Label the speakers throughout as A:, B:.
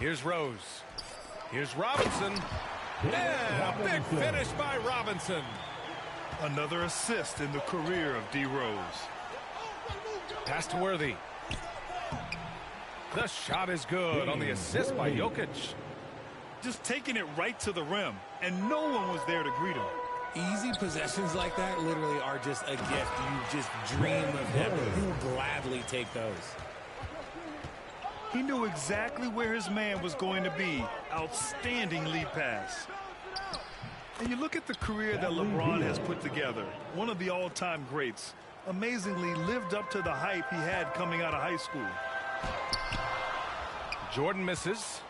A: Here's Rose. Here's Robinson. And a big finish by Robinson.
B: Another assist in the career of D. Rose.
A: Pass to Worthy. The shot is good on the assist by Jokic.
B: Just taking it right to the rim, and no one was there to greet him.
C: Easy possessions like that literally are just a gift. You just dream of having. You'll gladly take those.
B: He knew exactly where his man was going to be. Outstanding lead pass. And you look at the career that LeBron has put together. One of the all-time greats. Amazingly lived up to the hype he had coming out of high school.
A: Jordan misses.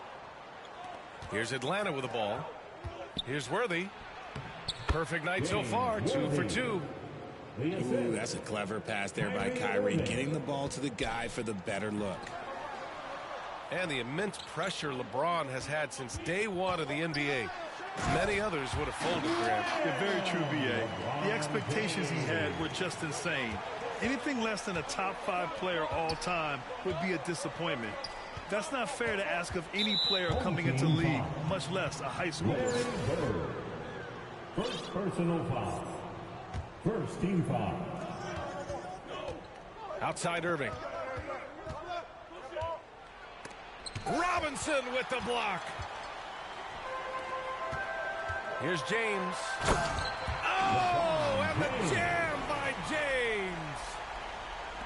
A: Here's Atlanta with the ball. Here's Worthy. Perfect night so far, 2 for 2.
C: Ooh, that's a clever pass there by Kyrie, getting the ball to the guy for the better look.
A: And the immense pressure LeBron has had since day one of the NBA. Many others would have folded, Grant.
B: Yeah, very true, B.A. The expectations he had were just insane. Anything less than a top 5 player all time would be a disappointment. That's not fair to ask of any player coming into the league, much less a high schooler.
D: First personal foul. First team foul.
A: Outside Irving. Robinson with the block. Here's James. Oh, and the jam by James.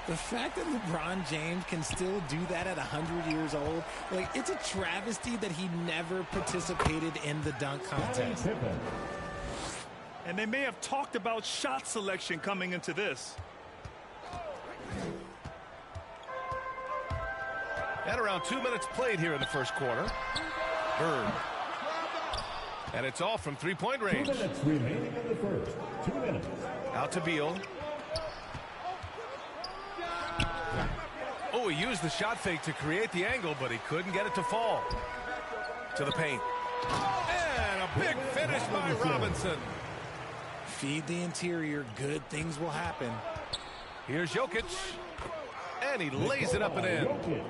C: The fact that LeBron James can still do that at 100 years old, like, it's a travesty that he never participated in the dunk contest.
B: And they may have talked about shot selection coming into this.
A: And around 2 minutes played here in the first quarter. Bird. And it's all from three-point range.
D: 2 minutes remaining in the first. 2 minutes.
A: Out to Beal. Oh, he used the shot fake to create the angle, but he couldn't get it to fall. To the paint. And a big finish by Robinson.
C: Feed the interior. Good things will happen.
A: Here's Jokic. And he lays it up and in.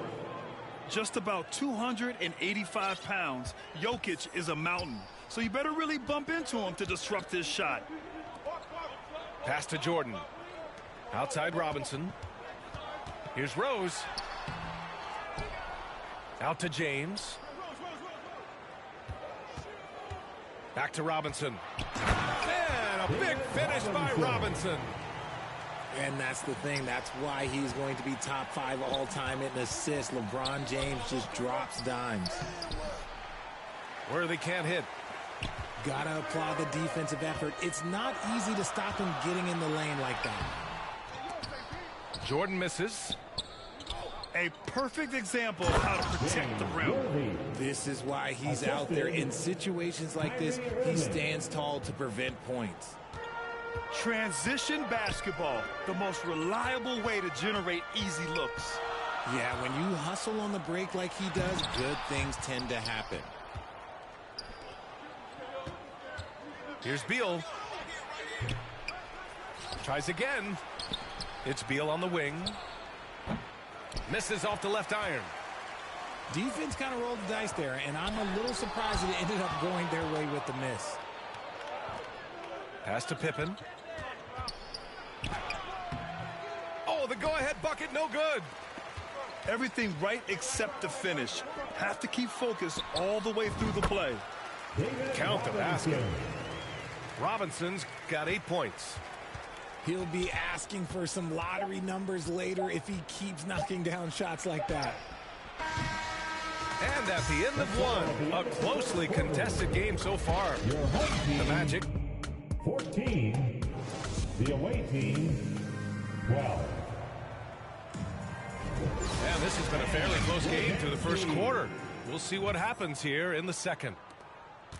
B: Just about 285 pounds, Jokic is a mountain. So you better really bump into him to disrupt his shot.
A: Pass to Jordan. Outside Robinson. Here's Rose. Out to James. Back to Robinson. And a big finish by Robinson.
C: And that's the thing. That's why he's going to be top 5 all-time in assists. LeBron James just drops dimes.
A: Worthy can't hit.
C: Gotta applaud the defensive effort. It's not easy to stop him getting in the lane like that.
A: Jordan misses.
B: A perfect example of how to protect the rim.
C: This is why he's out there. In situations like this, he stands tall to prevent points.
B: Transition basketball, the most reliable way to generate easy looks.
C: Yeah, when you hustle on the break like he does, good things tend to happen.
A: Here's Beal. Tries again. It's Beal on the wing. Misses off the left iron.
C: Defense kind of rolled the dice there, and I'm a little surprised that it ended up going their way with the miss.
A: Pass to Pippen. Oh, the go-ahead bucket, no good.
B: Everything right except the finish. Have to keep focused all the way through the play.
A: Count the basket. Robinson's got 8 points.
C: He'll be asking for some lottery numbers later if he keeps knocking down shots like that.
A: And at the end of one, a closely contested game so far. The Magic
D: 14. The away team 12.
A: And this has been a fairly close game through the first quarter. We'll see what happens here in the second.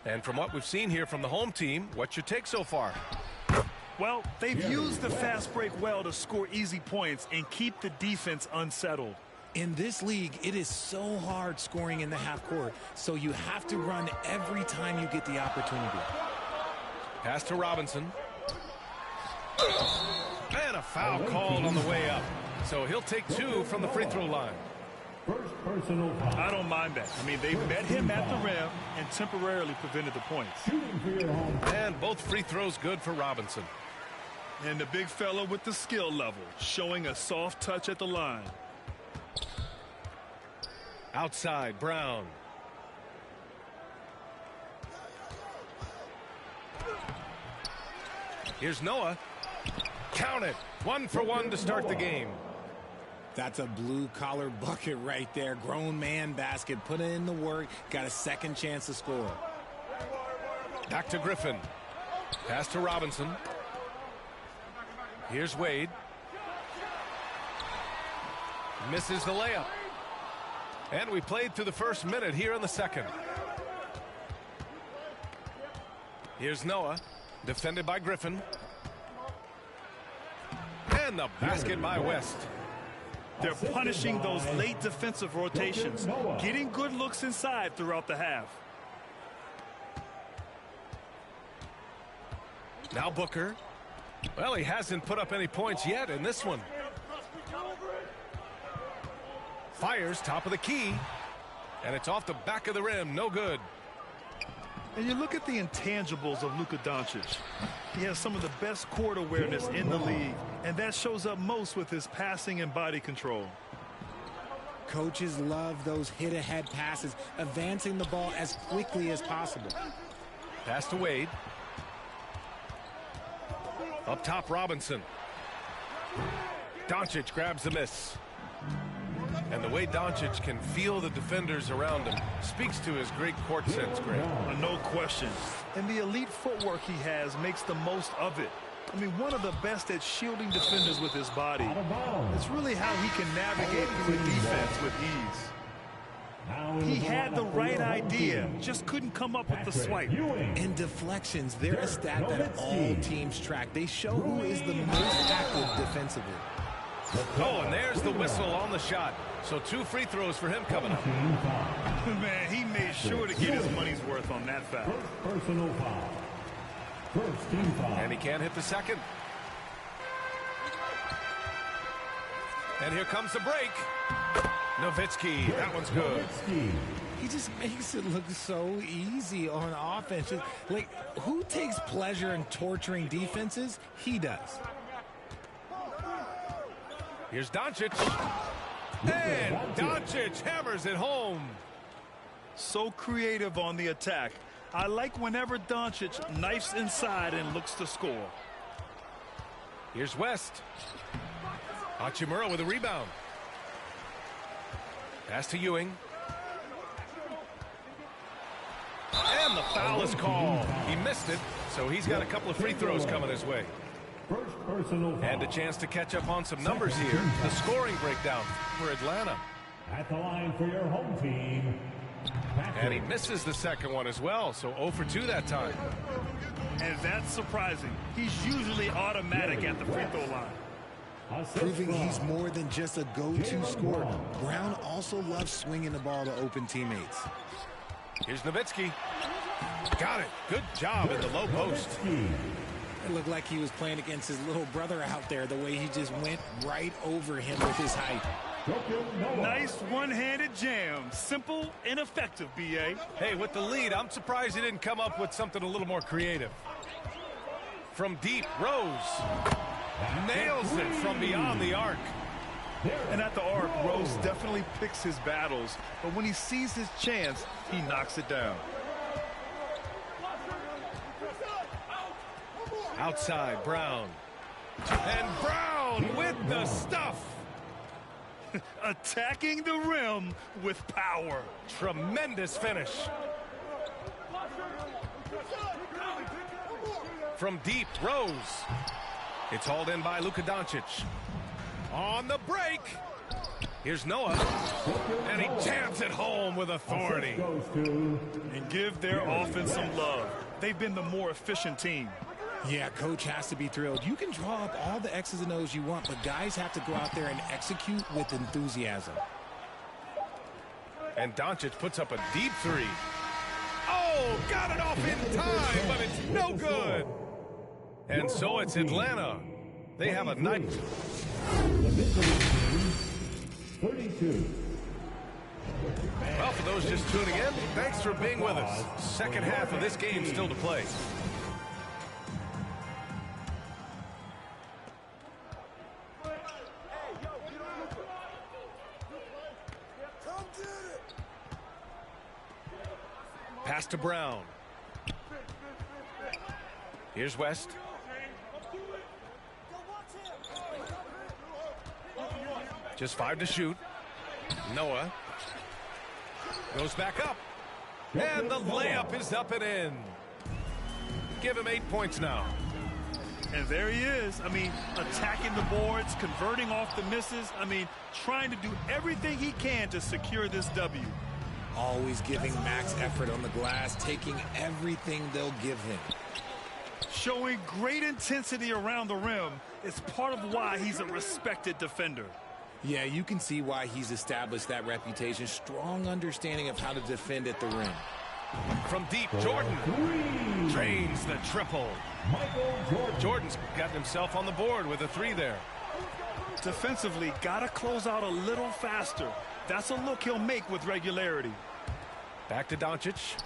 A: And from what we've seen here from the home team, what's your take so far?
B: Well, they've used the fast break well to score easy points and keep the defense unsettled.
C: In this league, it is so hard scoring in the half court, so you have to run every time you get the opportunity.
A: Pass to Robinson. And a foul called on the way up. So he'll take 2 from the free throw line.
D: First personal foul.
B: I don't mind that. I mean, they met him at the rim and temporarily prevented the points.
D: Shooting for your home.
A: And both free throws good for Robinson.
B: And the big fella with the skill level, showing a soft touch at the line.
A: Outside, Brown. Here's Noah. Count it. 1 for 1 to start the game.
C: That's a blue-collar bucket right there. Grown man basket. Put in the work. Got a second chance to score.
A: Back to Griffin. Pass to Robinson. Here's Wade. Misses the layup. And we played through the first minute here in the second. Here's Noah. Defended by Griffin. And the basket by West.
B: They're punishing those late defensive rotations, getting good looks inside throughout the half.
A: Now Booker. Well, he hasn't put up any points yet in this one. Fires top of the key. And it's off the back of the rim. No good.
B: And you look at the intangibles of Luka Doncic. He has some of the best court awareness in the league, and that shows up most with his passing and body control.
C: Coaches love those hit-ahead passes, advancing the ball as quickly as possible.
A: Pass to Wade. Up top, Robinson. Doncic grabs the miss. And the way Doncic can feel the defenders around him speaks to his great court sense, Greg.
B: No question. And the elite footwork he has makes the most of it. I mean, one of the best at shielding defenders with his body. It's really how he can navigate through a defense with ease. He had the right idea, just couldn't come up with the swipe.
C: And deflections, they're a stat that all teams track. They show who is the most active defensively.
A: Oh, and there's the whistle on the shot. So 2 free throws for him coming up.
B: Man, he made sure to get his money's worth on that foul.
D: First personal foul. First team foul.
A: And he can't hit the second. And here comes the break. Nowitzki, that one's good.
C: He just makes it look so easy on offense. Like, who takes pleasure in torturing defenses? He does.
A: Here's Doncic. And Doncic hammers it home.
B: So creative on the attack. I like whenever Doncic knifes inside and looks to score.
A: Here's West. Hachimura with a rebound. Pass to Ewing. And the foul is called. He missed it, so he's got a couple of free throws coming his way.
D: First personal foul.
A: And a chance to catch up on some numbers here. The scoring breakdown for Atlanta.
D: At the line for your home team.
A: And he misses the second one as well, so 0 for 2 that time.
B: And that's surprising. He's usually automatic at the free throw line.
C: Proving he's more than just a go-to scorer. Brown also loves swinging the ball to open teammates.
A: Here's Nowitzki. Got it. Good job in the low post.
C: It looked like he was playing against his little brother out there, the way he just went right over him with his height.
B: Nice one-handed jam. Simple and effective, B.A.
A: Hey, with the lead, I'm surprised he didn't come up with something a little more creative. From deep, Rose nails it from beyond the arc.
B: And at the arc, Rose definitely picks his battles, but when he sees his chance, he knocks it down.
A: Outside, Brown. And Brown with the stuff.
B: Attacking the rim with power.
A: Tremendous finish. From deep, Rose. It's hauled in by Luka Doncic. On the break. Here's Noah. And he jams it home with authority.
B: And give their offense some love. They've been the more efficient team.
C: Yeah, coach has to be thrilled. You can draw up all the X's and O's you want, but guys have to go out there and execute with enthusiasm.
A: And Doncic puts up a deep three. Oh, got it off in time, but it's no good. And so it's Atlanta. They have a night.
D: 32.
A: Well, for those just tuning in, thanks for being with us. Second half of this game still to play. Pass to Brown. Here's West. Just 5 to shoot. Noah goes back up. And the layup is up and in. Give him 8 points now.
B: And there he is. I mean, attacking the boards, converting off the misses. I mean, trying to do everything he can to secure this W.
C: Always giving max effort on the glass, taking everything they'll give him.
B: Showing great intensity around the rim is part of why he's a respected defender.
C: Yeah, you can see why he's established that reputation. Strong understanding of how to defend at the rim.
A: From deep, Jordan drains the triple. Jordan's gotten himself on the board with a 3 there.
B: Defensively, got to close out a little faster. That's a look he'll make with regularity.
A: Back to Doncic.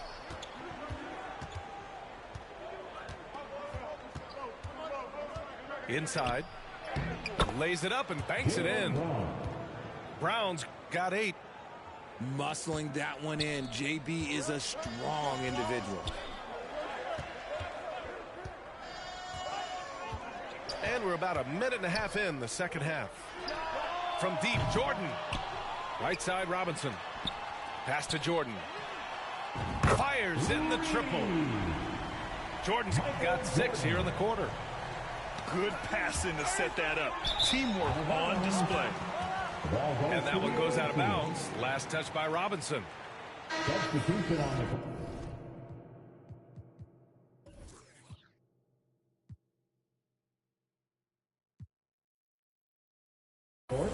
A: Inside. Lays it up and banks it in. Brown's got 8.
C: Muscling that one in. JB is a strong individual.
A: And we're about a minute and a half in the second half. From deep, Jordan. Right side, Robinson. Pass to Jordan. Fires in the triple. Jordan's got 6 here in the quarter.
B: Good passing to set that up. Teamwork on display.
A: And that one goes out of bounds. Last touch by Robinson.
D: Substitution on the court.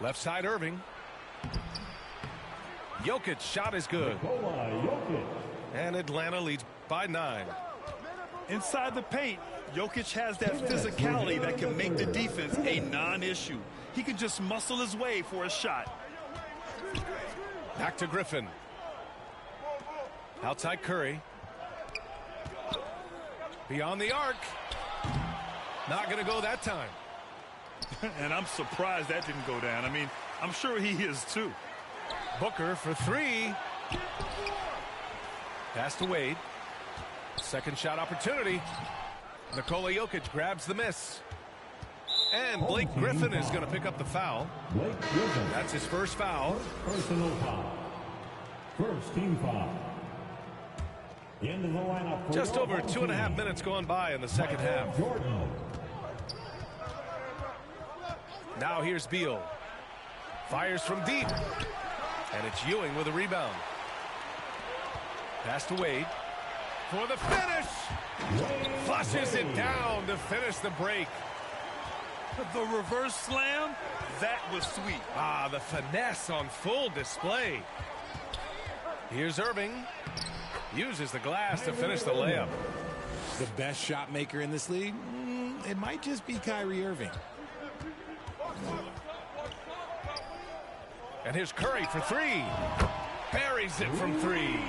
A: Left side, Irving. Jokic shot is good.
D: Jokic.
A: And Atlanta leads by 9.
B: Inside the paint, Jokic has that physicality that can make the defense a non-issue. He can just muscle his way for a shot.
A: Back to Griffin. Outside Curry. Beyond the arc. Not going to go that time.
B: And I'm surprised that didn't go down. I mean, I'm sure he is too.
A: Booker for 3. Pass to Wade. Second shot opportunity. Nikola Jokic grabs the miss. And Blake Griffin is going to pick up the foul.
D: Blake Griffin.
A: That's his first foul.
D: Personal foul. First team foul. Into the lineup. For
A: Just over
D: Oklahoma
A: 2.5 minutes gone by in the second half.
D: Jordan.
A: Now here's Beal. Fires from deep. And it's Ewing with a rebound. Pass to Wade. For the finish. Flushes it down to finish the break.
B: The reverse slam, that was sweet.
A: Ah, the finesse on full display. Here's Irving. Uses the glass to finish the layup.
C: The best shot maker in this league? It might just be Kyrie Irving.
A: And here's Curry for 3. Buries it from 3.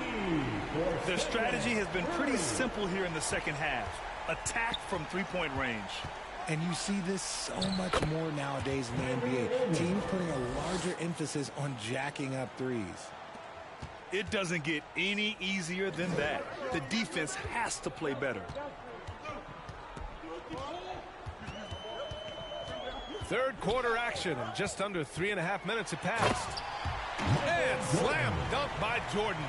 B: Their strategy has been pretty simple here in the second half. Attack from three-point range.
C: And you see this so much more nowadays in the NBA. Teams putting a larger emphasis on jacking up threes.
B: It doesn't get any easier than that. The defense has to play better.
A: Third quarter action, and just under 3.5 minutes have passed. And slam dunk by Jordan.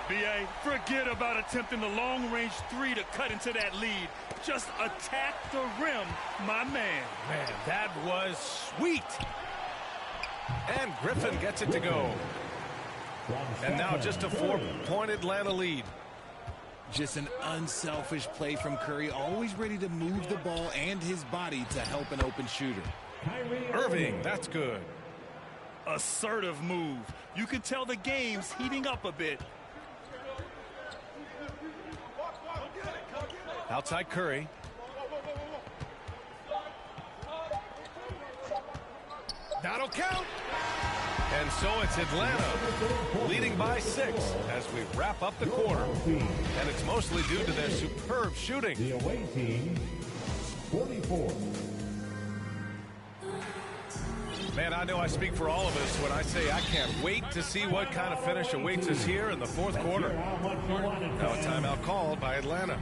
B: B.A., forget about attempting the long-range 3 to cut into that lead. Just attack the rim, my man.
A: Man, that was sweet. And Griffin gets it to go. And now just a 4-point Atlanta lead.
C: Just an unselfish play from Curry, always ready to move the ball and his body to help an open shooter.
A: Irving, that's good.
B: Assertive move. You can tell the game's heating up a bit.
A: Outside Curry. That'll count. And so it's Atlanta leading by 6 as we wrap up the quarter. And it's mostly due to their superb shooting.
D: The away team, 44.
A: Man, I know I speak for all of us when I say I can't wait to see what kind of finish awaits us here in the fourth quarter. Now a timeout called by Atlanta.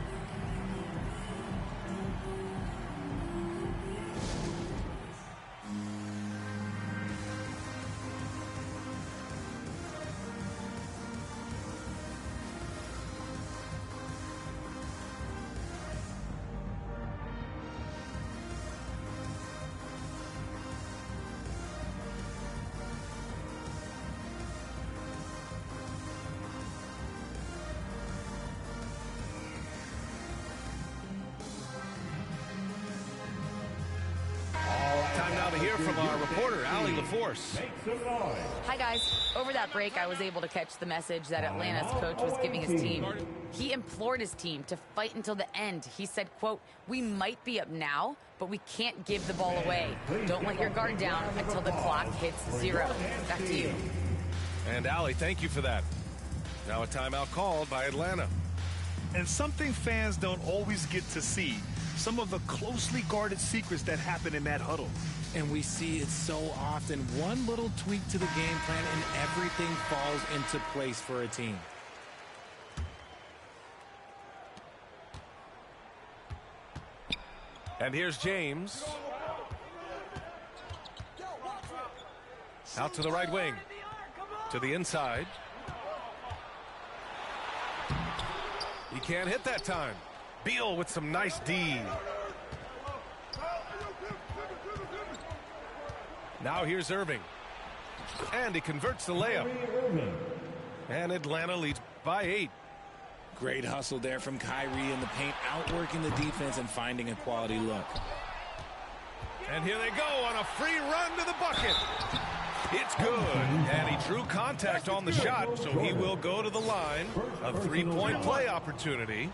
A: From our reporter, Allie LaForce.
E: Hi, guys. Over that break, I was able to catch the message that Atlanta's coach was giving his team. He implored his team to fight until the end. He said, quote, "We might be up now, but we can't give the ball away. Don't let your guard down until the clock hits 0. Back to you.
A: And Allie, thank you for that. Now a timeout called by Atlanta.
B: And something fans don't always get to see. Some of the closely guarded secrets that happen in that huddle.
C: And we see it so often. One little tweak to the game plan and everything falls into place for a team.
A: And here's James. Out to the right wing. To the inside. He can't hit that time. Beal with some nice D. Now here's Irving. And he converts the layup. And Atlanta leads by 8.
C: Great hustle there from Kyrie in the paint, outworking the defense and finding a quality look.
A: And here they go on a free run to the bucket. It's good. And he drew contact on the shot, so he will go to the line. A 3-point play opportunity.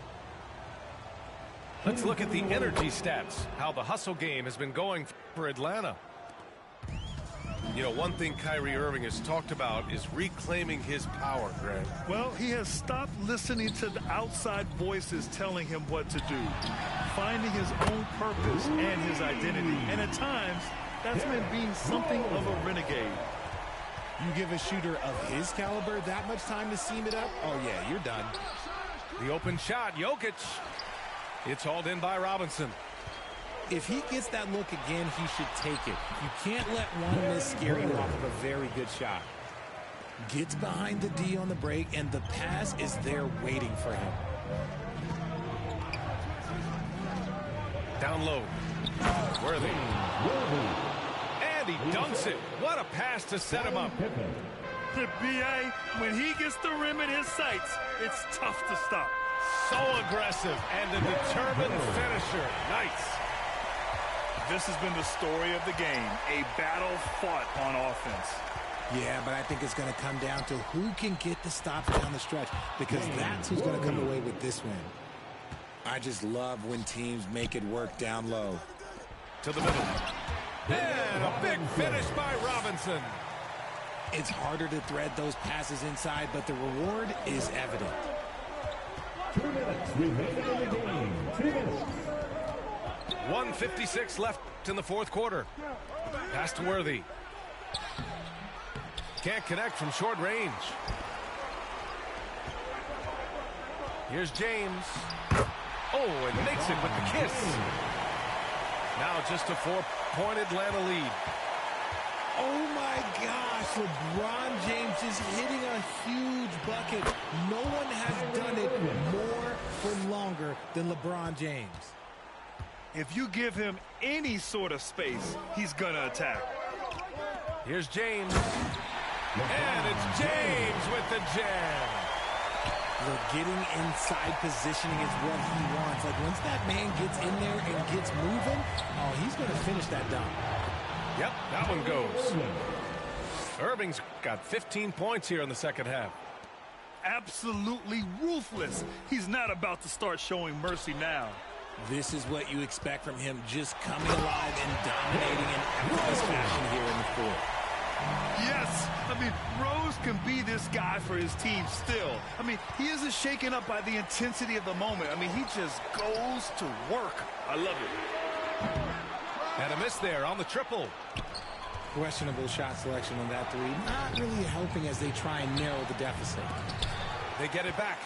A: Let's look at the energy stats, how the hustle game has been going for Atlanta. You know, one thing Kyrie Irving has talked about is reclaiming his power, Greg.
B: Well, he has stopped listening to the outside voices telling him what to do, finding his own purpose and his identity. And at times, that's meant being something of a renegade.
C: You give a shooter of his caliber that much time to seam it up? Oh, yeah, you're done.
A: The open shot, Jokic. It's hauled in by Robinson.
C: If he gets that look again, he should take it. You can't let one miss scare you off of a very good shot. Gets behind the D on the break, and the pass is there waiting for him.
A: Down low. Worthy. And he dunks it. What a pass to set him up.
B: The B.A., when he gets the rim in his sights, it's tough to stop.
A: So aggressive and a determined finisher. Nice.
B: This has been the story of the game, a battle fought on offense.
C: Yeah, but I think it's going to come down to who can get the stops down the stretch, because that's who's going to come away with this win. I just love when teams make it work down low.
A: To the middle. And a big finish by Robinson.
C: It's harder to thread those passes inside, but the reward is evident.
D: 2 minutes remaining in the game. 2 minutes.
A: 1:56 left in the fourth quarter. Pass to Worthy. Can't connect from short range. Here's James. Oh, and makes it with the kiss. Now just a 4-point Atlanta lead.
C: Oh my gosh, LeBron James is hitting a huge bucket. No one has done it more for longer than LeBron James.
B: If you give him any sort of space, he's going to attack.
A: Here's James. And it's James with the jam.
C: Look, getting inside positioning is what he wants. Like, once that man gets in there and gets moving, oh, he's going to finish that dunk.
A: Yep, that one goes. Irving's got 15 points here in the second half.
B: absolutely ruthless. He's not about to start showing mercy now.
C: This is what you expect from him, just coming alive and dominating in effortless fashion here in the fourth.
B: Yes, I mean, Rose can be this guy for his team still. I mean, he isn't shaken up by the intensity of the moment. I mean, he just goes to work. I love it.
A: And a miss there on the triple.
C: Questionable shot selection on that three. Not really helping as they try and narrow the deficit.
A: They get it back.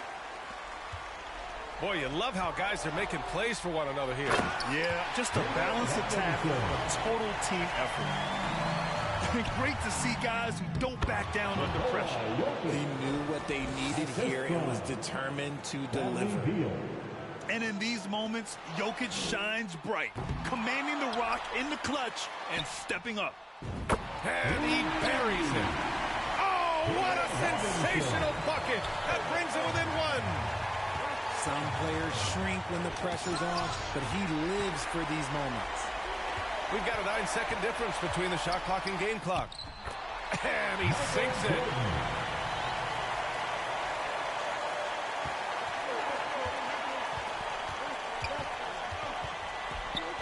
A: Boy, you love how guys are making plays for one another here.
B: Yeah, just a balanced attack, a total team effort. Great to see guys who don't back down under pressure.
C: He knew what they needed here and was determined to deliver.
B: And in these moments, Jokic shines bright, commanding the rock in the clutch and stepping up.
A: And he buries it. Oh, what a sensational bucket. That brings it within one.
C: Some players shrink when the pressure's on, but he lives for these moments.
A: We've got a 9-second difference between the shot clock and game clock. And he sinks it.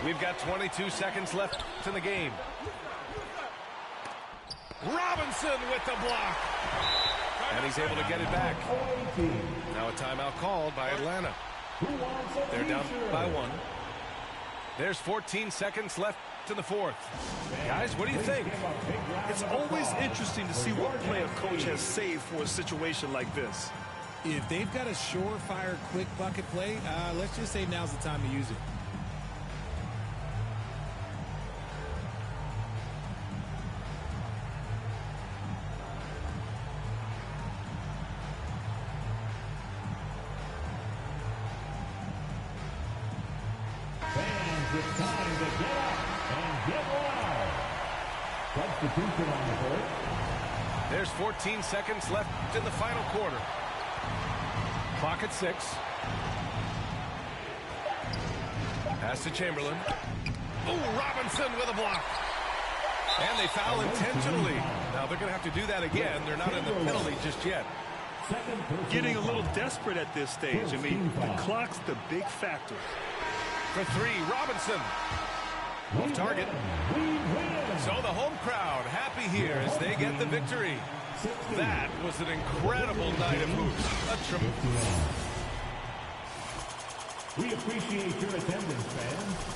A: We've got 22 seconds left in the game. Robinson with the block. And he's able to get it back. Now a timeout called by Atlanta. They're down by one. There's 14 seconds left in the fourth. Guys, what do you think?
B: It's always interesting to see what play a coach has saved for a situation like this.
C: If they've got a surefire, quick bucket play, let's just say now's the time to use it.
D: It's time to get up and get wild. Substitution on the court.
A: There's 14 seconds left in the final quarter. Clock at 6. Pass to Chamberlain. Oh, Robinson with a block. And they foul intentionally. Now they're going to have to do that again. They're not in the penalty just yet.
B: Getting a little desperate at this stage. I mean, the clock's the big factor.
A: For three, Robinson. Off target. So the home crowd happy here as they get the victory. That was an incredible night of hoops. A triple.
D: We appreciate your attendance, fans.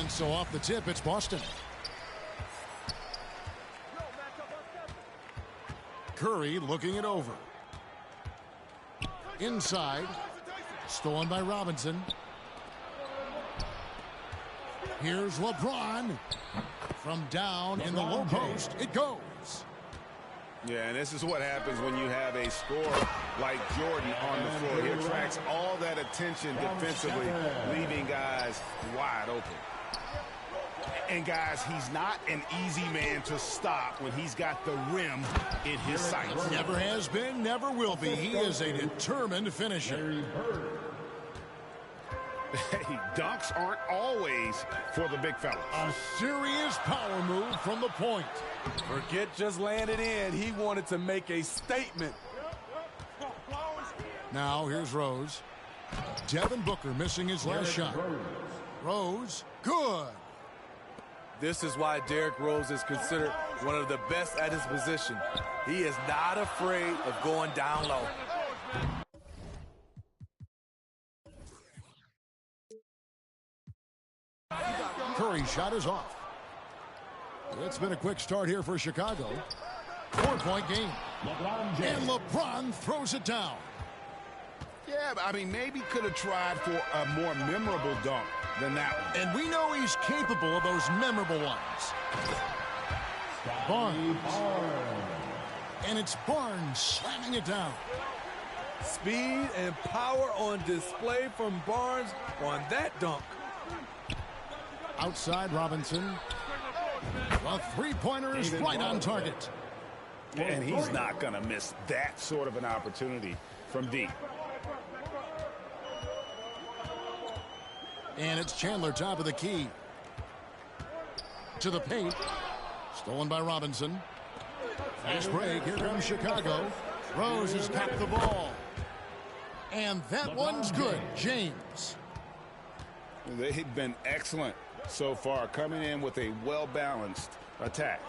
F: And so off the tip, it's Boston. Curry looking it over. Inside. Stolen by Robinson. Here's LeBron. From down in the low post, it goes.
G: Yeah, and this is what happens when you have a scorer like Jordan on the floor. He attracts all that attention defensively, leaving guys wide open. And guys, he's not an easy man to stop when he's got the rim in his sights.
F: Never has been, never will be. He is a determined finisher.
G: Hey, dunks aren't always for the big fellas.
F: A serious power move from the point.
H: Forget just laying it in. He wanted to make a statement.
F: Now here's Rose. Devin Booker missing his last shot. Rose, good.
H: This is why Derrick Rose is considered one of the best at his position. He is not afraid of going down low.
F: Curry's shot is off. It's been a quick start here for Chicago. 4-point game. And LeBron throws it down.
G: Yeah, but I mean, maybe could have tried for a more memorable dunk than that one.
F: And we know he's capable of those memorable ones. Barnes. And it's Barnes slamming it down.
H: Speed and power on display from Barnes on that dunk.
F: Outside Robinson. A three-pointer is right on target.
G: And he's not going to miss that sort of an opportunity from deep.
F: And it's Chandler top of the key. To the paint. Stolen by Robinson. Fast break. Here comes Chicago. Rose has capped the ball. And that one's good. James.
G: They've been excellent so far, coming in with a well-balanced attack.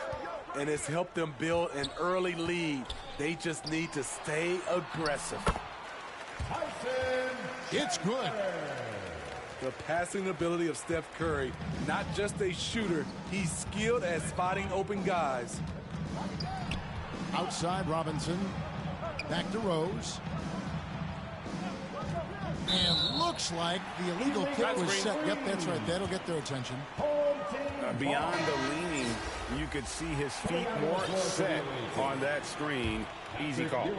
H: And it's helped them build an early lead. They just need to stay aggressive.
F: It's good.
H: The passing ability of Steph Curry, not just a shooter, he's skilled at spotting open guys.
F: Outside Robinson. Back to Rose. And looks like the illegal kick was set. Yep, that's right. That'll get their attention.
G: Beyond the leaning, you could see his feet more set on that screen. Easy call.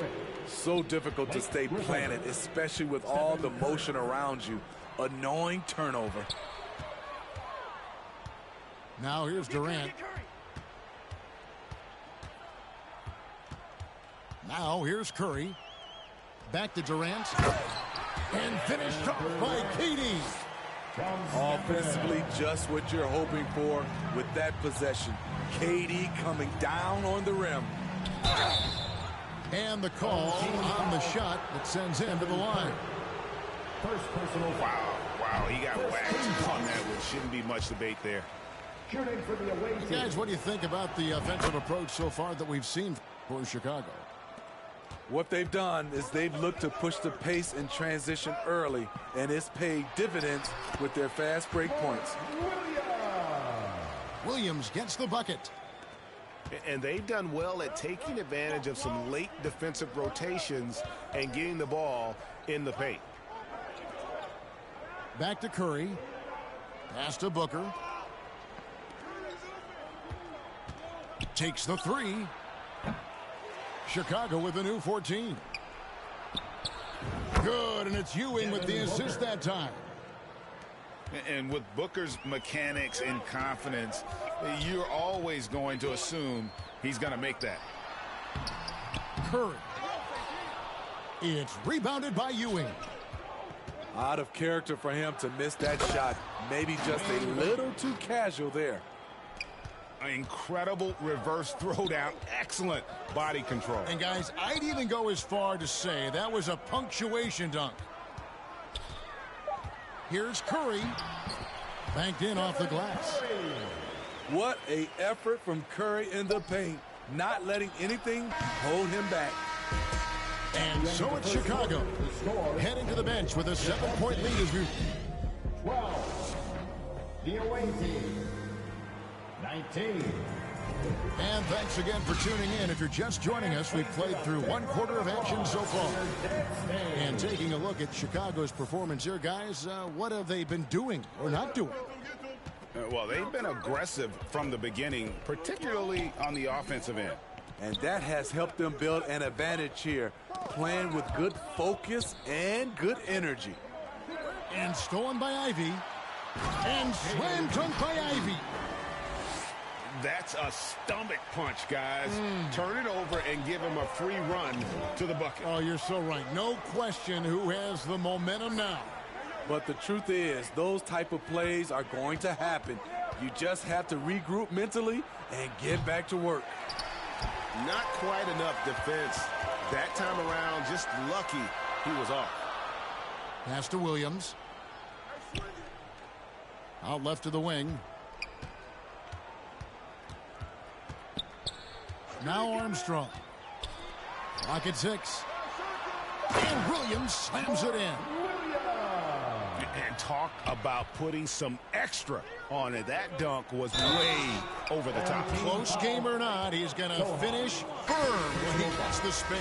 H: So difficult to stay planted, especially with all the motion around you. Annoying turnover.
F: Now here's Durant. Now here's Curry. Back to Durant. And finished off by KD.
H: Offensively, just what you're hoping for with that possession. KD coming down on the rim.
F: And the call on the shot that sends him to the line.
G: First personal foul. Wow, he got whacked on that one. Shouldn't be much debate there.
F: Guys, what do you think about the offensive approach so far that we've seen for Chicago?
H: What they've done is they've looked to push the pace in transition early, and it's paid dividends with their fast break points.
F: Williams gets the bucket.
G: And they've done well at taking advantage of some late defensive rotations and getting the ball in the paint.
F: Back to Curry. Pass to Booker. Takes the three. Chicago with a new 14. Good, and it's Ewing with the assist that time.
G: And with Booker's mechanics and confidence, you're always going to assume he's going to make that.
F: Curry. It's rebounded by Ewing.
H: Out of character for him to miss that shot. Maybe just a little too casual there.
G: An incredible reverse throwdown. Excellent body control.
F: And guys, I'd even go as far to say that was a punctuation dunk. Here's Curry. Banked in off the glass.
H: What an effort from Curry in the paint. Not letting anything hold him back.
F: And so it's Chicago. Heading to the bench with a 7-point lead as we...
D: The away team, 19.
F: And thanks again for tuning in. If you're just joining us, we've played through one quarter of action so far. And taking a look at Chicago's performance here, guys, what have they been doing or not doing?
G: Well, they've been aggressive from the beginning, particularly on the offensive end.
H: And that has helped them build an advantage here, playing with good focus and good energy.
F: And stolen by Ivy. And slam dunk by Ivy.
G: That's a stomach punch, guys. Turn it over and give him a free run to the bucket.
F: Oh, you're so right. No question who has the momentum now.
H: But the truth is, those type of plays are going to happen. You just have to regroup mentally and get back to work.
G: Not quite enough defense that time around. Just lucky he was off.
F: Pass to Williams. Out left to the wing. Now Armstrong. Clock at 6. And Williams slams it in.
G: And talk about putting some extra on it. That dunk was way over the top.
F: Close game or not, he's going to finish firm when he gets the space.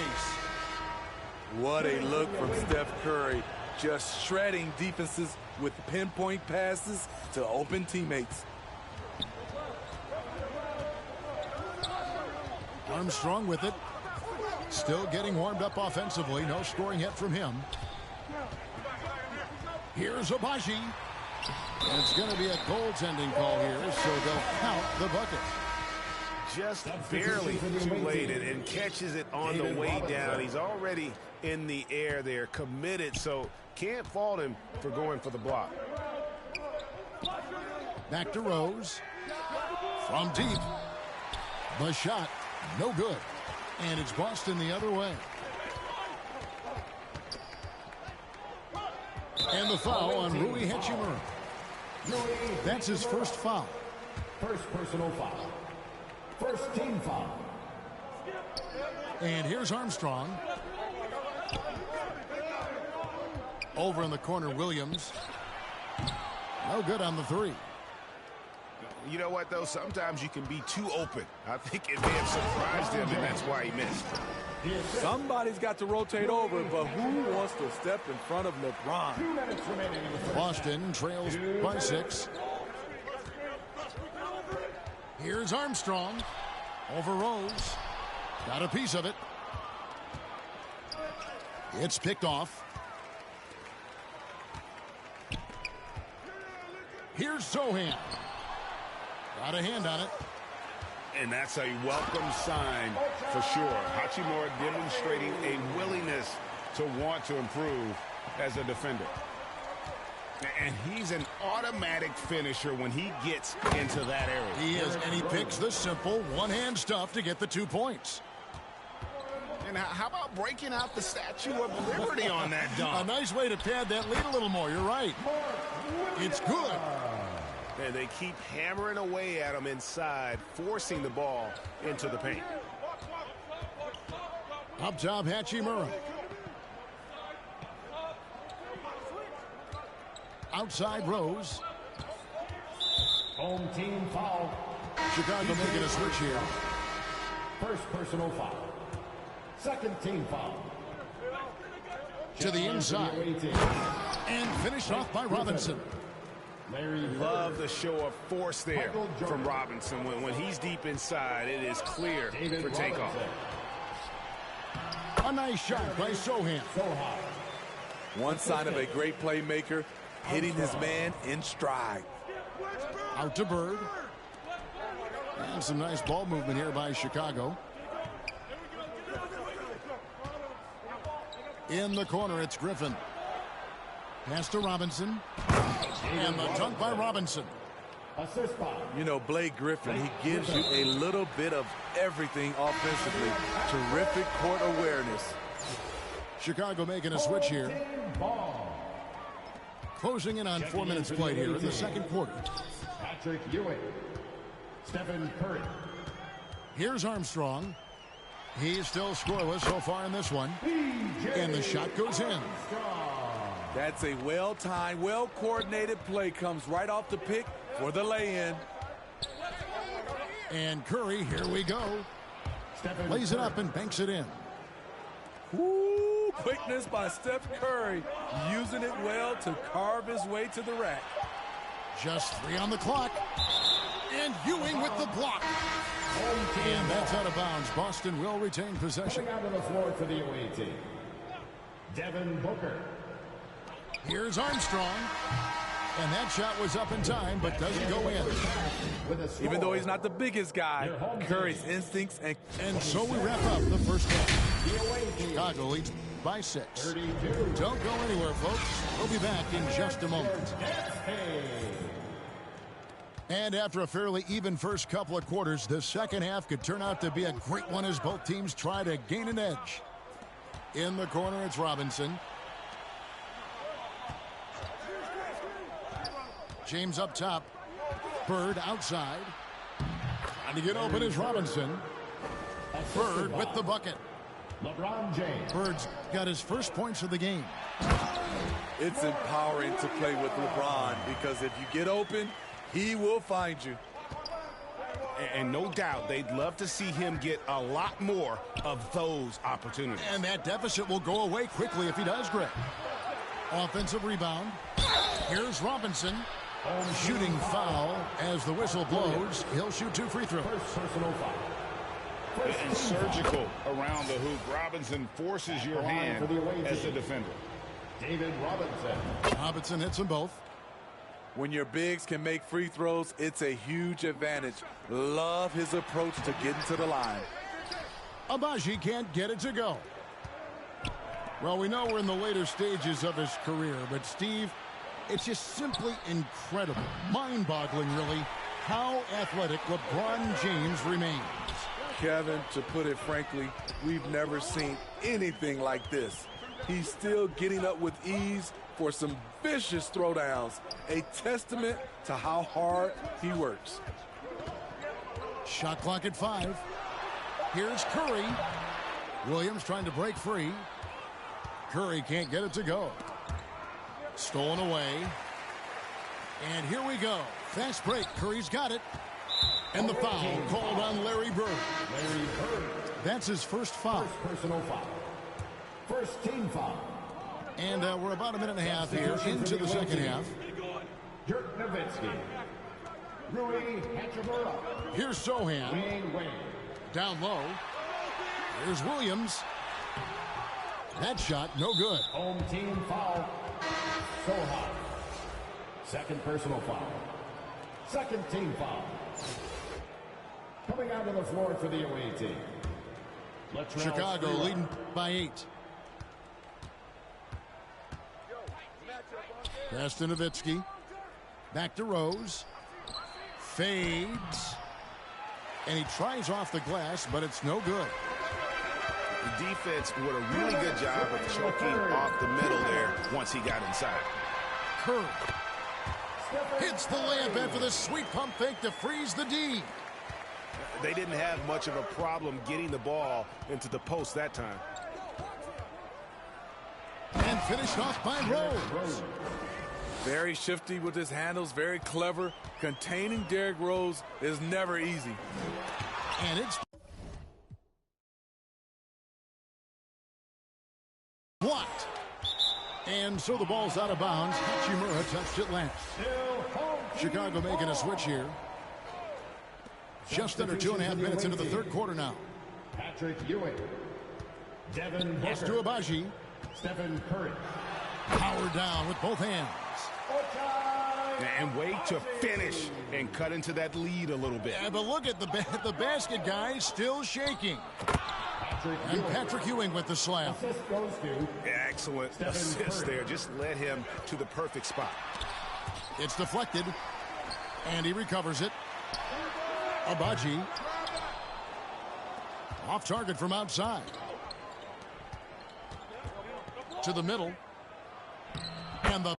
H: What a look from Steph Curry. Just shredding defenses with pinpoint passes to open teammates.
F: Armstrong with it. Still getting warmed up offensively. No scoring yet from him. Here's Abaji. And it's going to be a goaltending call here, so they'll count the bucket.
G: Just barely too late and catches it on the way down. He's already in the air there, committed, so can't fault him for going for the block.
F: Back to Rose. From deep. The shot, no good. And it's Boston the other way. And the foul on Rui Hachimura. That's his first foul.
D: First personal foul. First team foul.
F: And here's Armstrong. Over in the corner, Williams. No good on the three.
G: You know what, though? Sometimes you can be too open. I think it may have surprised him, and that's why he missed.
H: Somebody's got to rotate over, but who wants to step in front of LeBron?
F: Boston trails by 6. Here's Armstrong. Over Rose. Got a piece of it. It's picked off. Here's Sohan. Got a hand on it.
G: And that's a welcome sign for sure. Hachimura demonstrating a willingness to want to improve as a defender. And he's an automatic finisher when he gets into that area.
F: He is, and he picks the simple one-hand stuff to get the 2 points.
G: And how about breaking out the Statue of Liberty on that dunk?
F: A nice way to pad that lead a little more. You're right. It's good.
G: And they keep hammering away at him inside, forcing the ball into the paint.
F: Up top, Hachimura. Outside, Rose.
D: Home team foul.
F: Chicago making a switch here.
D: First personal foul. Second team foul.
F: To the inside. And finished off by Robinson.
G: Love the show of force there from Robinson. When he's deep inside, it is clear for takeoff.
F: A nice shot by Sohan.
H: One sign of a great playmaker, hitting his man in stride.
F: Out to Bird. And some nice ball movement here by Chicago. In the corner, it's Griffin. Pass to Robinson. And the dunk by Robinson.
D: Assist by.
H: You know, Blake Griffin, he gives you a little bit of everything offensively. Terrific court awareness.
F: Chicago making a switch here. Closing in on 4 minutes played here in the second quarter.
D: Patrick Ewing. Stephen Curry.
F: Here's Armstrong. He's still scoreless so far in this one. And the shot goes in.
H: That's a well-timed, well-coordinated play. Comes right off the pick, for the lay-in.
F: And Curry, here we go. Lays it up and banks it in.
H: Ooh, quickness by Steph Curry, using it well to carve his way to the rack.
F: Just 3 on the clock. And Ewing with the block. And that's out of bounds. Boston will retain possession.
D: Coming out on the floor for the away team, Devin Booker.
F: Here's Armstrong. And that shot was up in time, but doesn't go in.
H: Even though he's not the biggest guy, Curry's instincts
F: And so we wrap up the first half. Chicago leads by 6. Don't go anywhere, folks. We'll be back in just a moment. And after a fairly even first couple of quarters, the second half could turn out to be a great one as both teams try to gain an edge. In the corner, it's Robinson. James up top. Bird outside. Trying to get open is Robinson. Bird with the bucket.
D: LeBron James.
F: Bird's got his first points of the game.
H: it's empowering to play with LeBron because if you get open, he will find you.
G: And no doubt they'd love to see him get a lot more of those opportunities.
F: And that deficit will go away quickly if he does, Greg. Offensive rebound. Here's Robinson. Shooting foul as the whistle blows. He'll shoot 2 free throws.
D: Personal foul.
G: And surgical around the hoop. Robinson forces your hand as a defender.
D: David Robinson.
F: Robinson hits them both.
H: When your bigs can make free throws, it's a huge advantage. Love his approach to getting to the line.
F: Agbaji can't get it to go. Well, we know we're in the later stages of his career, but Steve, it's just simply incredible, mind-boggling really, how athletic LeBron James remains.
H: Kevin, to put it frankly, we've never seen anything like this. He's still getting up with ease for some vicious throwdowns, a testament to how hard he works.
F: Shot clock at 5. Here's Curry. Williams trying to break free. Curry can't get it to go. Stolen away. And here we go. Fast break. Curry's got it. And the foul called on Larry Bird.
D: Larry Bird.
F: That's his first foul.
D: First personal foul. First team foul.
F: And we're about a minute and a half here into the second half.
D: Dirk Nowitzki. Rui Hachimura.
F: Here's Sohan.
D: Wayne.
F: Down low. Here's Williams. That shot, no good.
D: Home team foul. Sohan. Second personal foul. Second team foul. Coming out on the floor for the away team. Latrell
F: Chicago
D: Sprewell.
F: leading by 8. Pass to Nowitzki. Back to Rose. Fades. And he tries off the glass, but it's no good.
G: The defense did a really good job of choking off the middle there once he got inside.
F: Curry hits the layup after the sweet pump fake to freeze the D.
G: They didn't have much of a problem getting the ball into the post that time.
F: And finished off by Rose.
H: Very shifty with his handles, very clever. Containing Derrick Rose is never easy.
F: And it's blocked. And so the ball's out of bounds. Hachimura touched it last. Chicago making a switch here. Just under 2.5 minutes into the third quarter now.
D: Patrick Ewing. Devin
F: Pass to
D: Booker.
F: Agbaji.
D: Stephen Curry.
F: Power down with both hands.
G: And wait to finish and cut into that lead a little bit.
F: Yeah, but look at the basket guy still shaking.
D: Patrick
F: And
D: Ewing.
F: Patrick Ewing with the slap.
D: Assist goes to
G: Excellent
D: Stephen
G: assist
D: Curry.
G: there. Just led him to the perfect spot.
F: It's deflected. And he recovers it. Agbaji. Off target from outside. To the middle. And the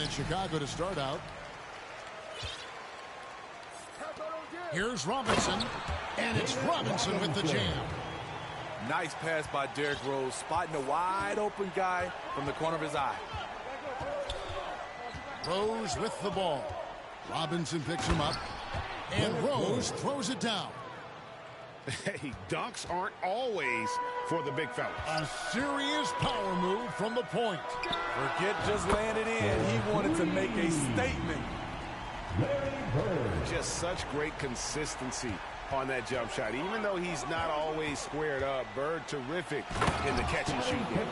F: it's Chicago to start out. Here's Robinson, and it's Robinson with the jam.
H: Nice pass by Derrick Rose, spotting a wide open guy from the corner of his eye.
F: Rose with the ball. Robinson picks him up, and Rose throws it down.
G: Hey, dunks aren't always for the big fellas.
F: A serious power move from the point.
H: Forget just laying it in. He wanted to make a statement.
G: Just such great consistency on that jump shot. Even though he's not always squared up, Bird terrific in the catch and shoot game.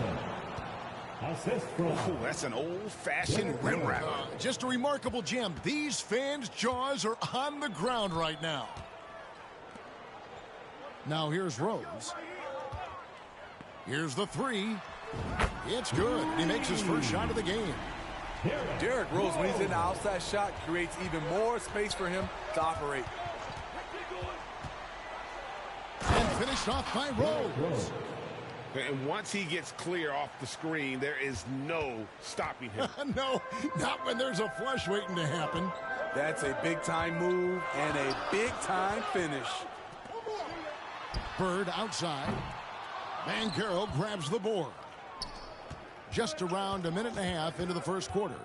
G: Ooh, that's an old-fashioned rim wrap.
F: Just a remarkable jam. These fans' jaws are on the ground right now. Now here's Rose. Here's the three. It's good. He makes his first shot of the game.
H: Derrick Rose, when he's in the outside shot, creates even more space for him to operate.
F: And finished off by Rose.
G: And once he gets clear off the screen, there is no stopping him.
F: No, not when there's a flush waiting to happen.
H: That's a big-time move and a big-time finish.
F: Bird outside. Banchero grabs the board. Just around a minute and a half into the first quarter.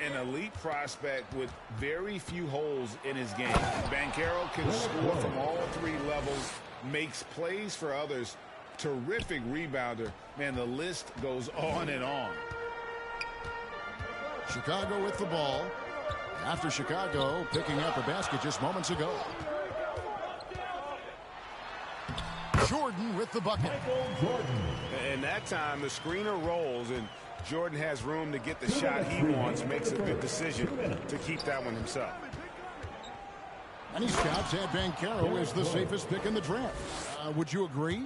G: An elite prospect with very few holes in his game. Banchero can score from all three levels, makes plays for others. Terrific rebounder. Man, the list goes on and on.
F: Chicago with the ball. After Chicago picking up a basket just moments ago. Jordan with the bucket.
G: And that time the screener rolls and Jordan has room to get the shot he wants, makes a good decision to keep that one himself.
F: Many scouts had Banchero as the safest pick in the draft. Would you agree?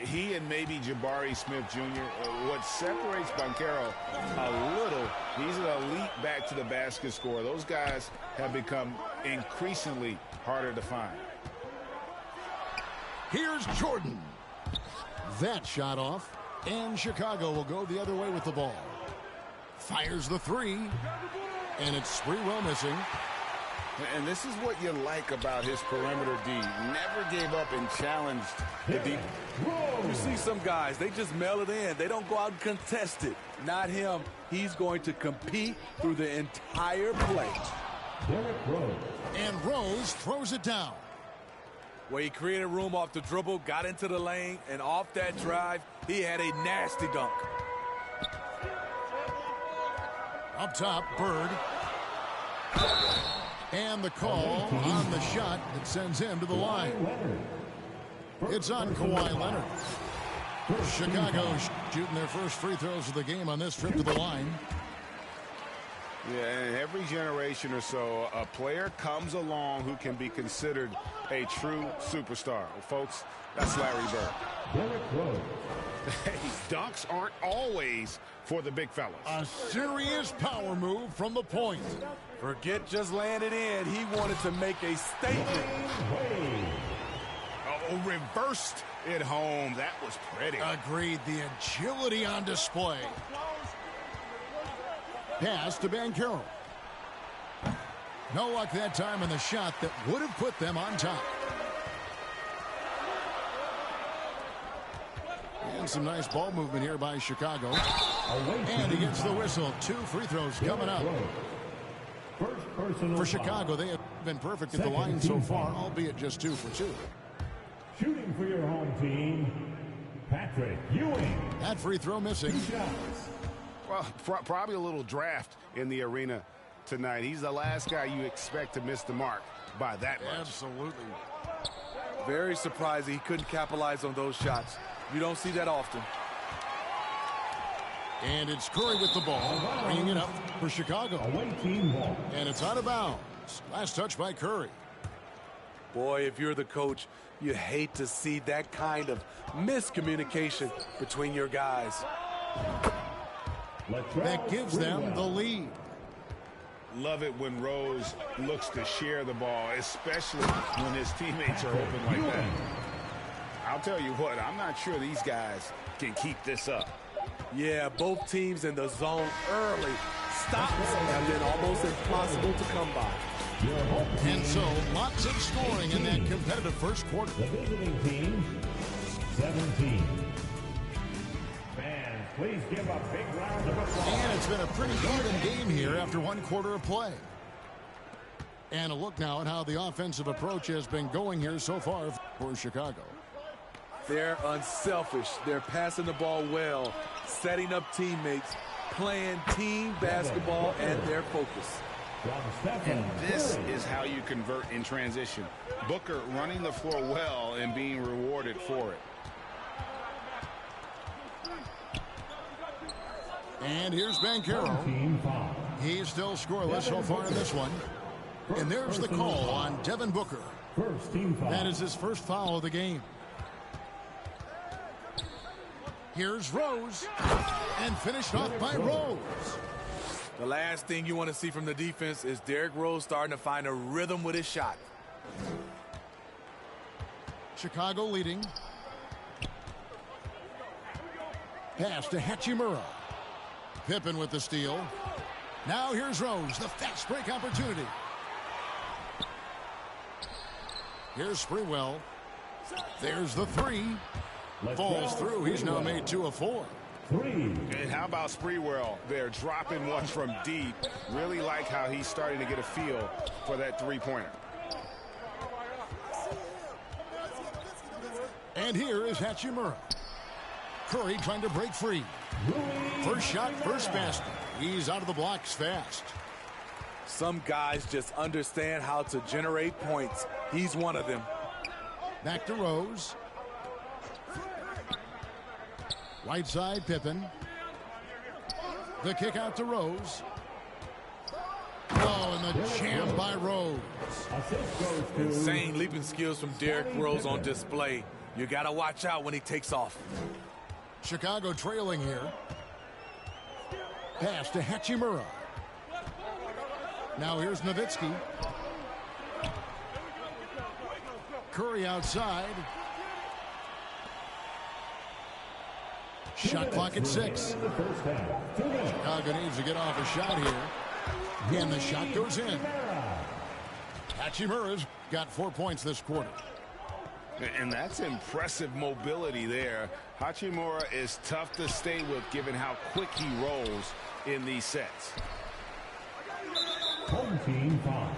G: He and maybe Jabari Smith Jr. What separates Banchero a little, he's an elite back to the basket scorer. Those guys have become increasingly harder to find.
F: Here's Jordan. That shot off, and Chicago will go the other way with the ball. Fires the three, and it's free well missing.
G: And this is what you like about his perimeter D. Never gave up and challenged the deep.
H: You see some guys, they just mail it in. They don't go out and contest it. Not him. He's going to compete through the entire play.
F: And Rose throws it down.
H: Where he created room off the dribble, got into the lane, and off that drive, he had a nasty dunk.
F: Up top, Bird. And the call on the shot that sends him to the line. It's on Kawhi Leonard. Chicago shooting their first free throws of the game on this trip to the line.
G: Yeah, and every generation or so, a player comes along who can be considered a true superstar. Well, folks, that's Larry Bird. Hey, dunks aren't always for the big fellas.
F: A serious power move from the point.
H: Forget just laying it in. He wanted to make a statement.
G: Oh, reversed it home. That was pretty.
F: Agreed. The agility on display. Pass to Banchero. No luck that time on the shot that would have put them on top. And some nice ball movement here by Chicago. And he gets the whistle. 2 free throws coming up. For Chicago, they have been perfect at the line so far, albeit just 2 for 2.
D: Shooting for your home team, Patrick Ewing.
F: That free throw missing.
G: Well, probably a little draft in the arena tonight. He's the last guy you expect to miss the mark by that much.
F: Absolutely.
H: Very surprising he couldn't capitalize on those shots. You don't see that often.
F: And it's Curry with the ball, bringing it up for Chicago. And it's out of bounds. Last touch by Curry.
H: Boy, if you're the coach, you hate to see that kind of miscommunication between your guys.
F: That gives them the lead.
G: Love it when Rose looks to share the ball, especially when his teammates are open like that. I'll tell you what, I'm not sure these guys can keep this up.
H: Yeah, both teams in the zone early. Stops have been almost impossible to come by.
F: And so, lots of scoring in that competitive first quarter.
D: The visiting team, 17. Fans, please give a big round of applause.
F: And it's been a pretty even game here after one quarter of play. And a look now at how the offensive approach has been going here so far for Chicago.
H: They're unselfish. They're passing the ball well, setting up teammates, playing team basketball, and their focus.
G: And this is how you convert in transition. Booker running the floor well and being rewarded for it.
F: And here's Banchero. He's still scoreless so far in this one. And there's the call on Devin Booker. That is his first foul of the game. Here's Rose. And finished off by Rose.
H: The last thing you want to see from the defense is Derrick Rose starting to find a rhythm with his shot.
F: Chicago leading. Pass to Hachimura. Pippen with the steal. Now here's Rose, the fast break opportunity. Here's Sprewell. There's the three. Falls through. He's now made 2 of 4.
G: And how about Sprewell? They're dropping one from deep. Really like how he's starting to get a feel for that three-pointer.
F: And here is Hachimura. Curry trying to break free. First shot, first basket. He's out of the blocks fast.
H: Some guys just understand how to generate points. He's one of them.
F: Back to Rose. Right side, Pippen. The kick out to Rose. Oh, and the jam by Rose.
H: Insane leaping skills from Derrick Rose on display. You got to watch out when he takes off.
F: Chicago trailing here. Pass to Hachimura. Now here's Nowitzki. Curry outside. Shot clock at 6. Chicago needs to get off a shot here. And the shot goes in. Hachimura's got 4 points this quarter.
G: And that's impressive mobility there. Hachimura is tough to stay with given how quick he rolls in these sets.
D: Home team foul.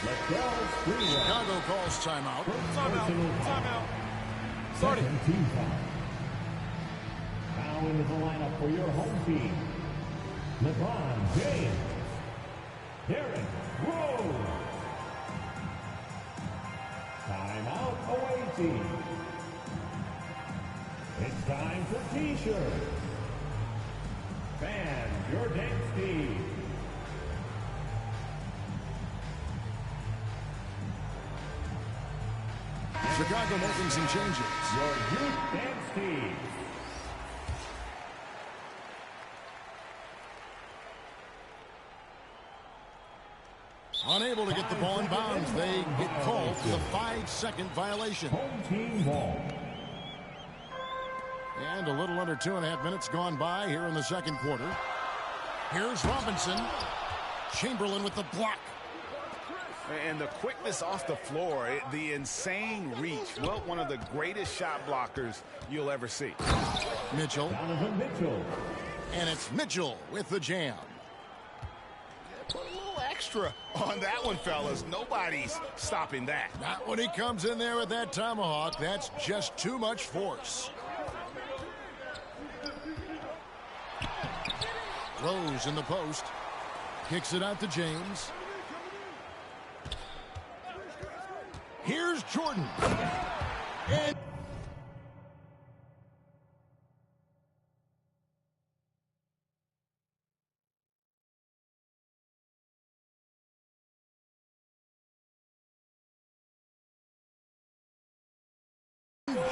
F: Chicago calls timeout.
D: Timeout. Starting. Team foul. Now into the lineup for your home team. LeBron James. Derrick Rose. Timeout away team. It's time for T-shirts. Fan Jordanski.
F: Chicago making some changes.
D: Your youth dance team.
F: Unable to get the ball in bounds. They get called for the 5-second violation.
D: Home team ball.
F: And a little under 2.5 minutes gone by here in the second quarter. Here's Robinson. Chamberlain with the block.
G: And the quickness off the floor, the insane reach. Well, one of the greatest shot blockers you'll ever see.
F: Mitchell.
D: Donovan Mitchell.
F: And it's Mitchell with the jam.
G: Put a little extra on that one, fellas. Nobody's stopping that.
F: Not when he comes in there with that tomahawk. That's just too much force. Rose in the post. Kicks it out to James. Here's Jordan. And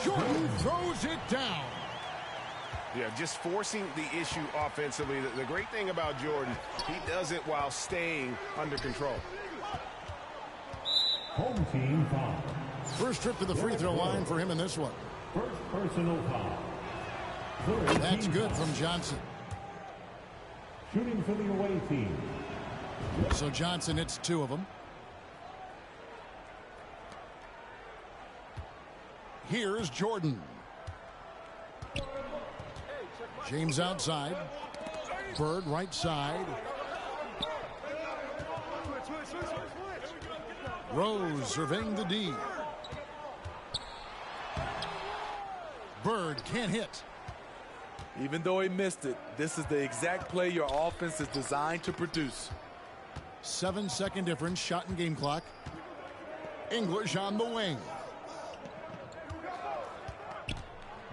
F: Jordan throws it down.
G: Yeah, just forcing the issue offensively. The great thing about Jordan, he does it while staying under control.
D: Home team foul.
F: First trip to the free throw line for him in this one.
D: First personal foul.
F: That's good from Johnson.
D: Shooting for the away team.
F: So Johnson hits 2 of them. Here's Jordan. James outside. Bird right side. Rose surveying the D. Bird can't hit.
H: Even though he missed it, this is the exact play your offense is designed to produce.
F: 7-second difference, shot and game clock. English on the wing.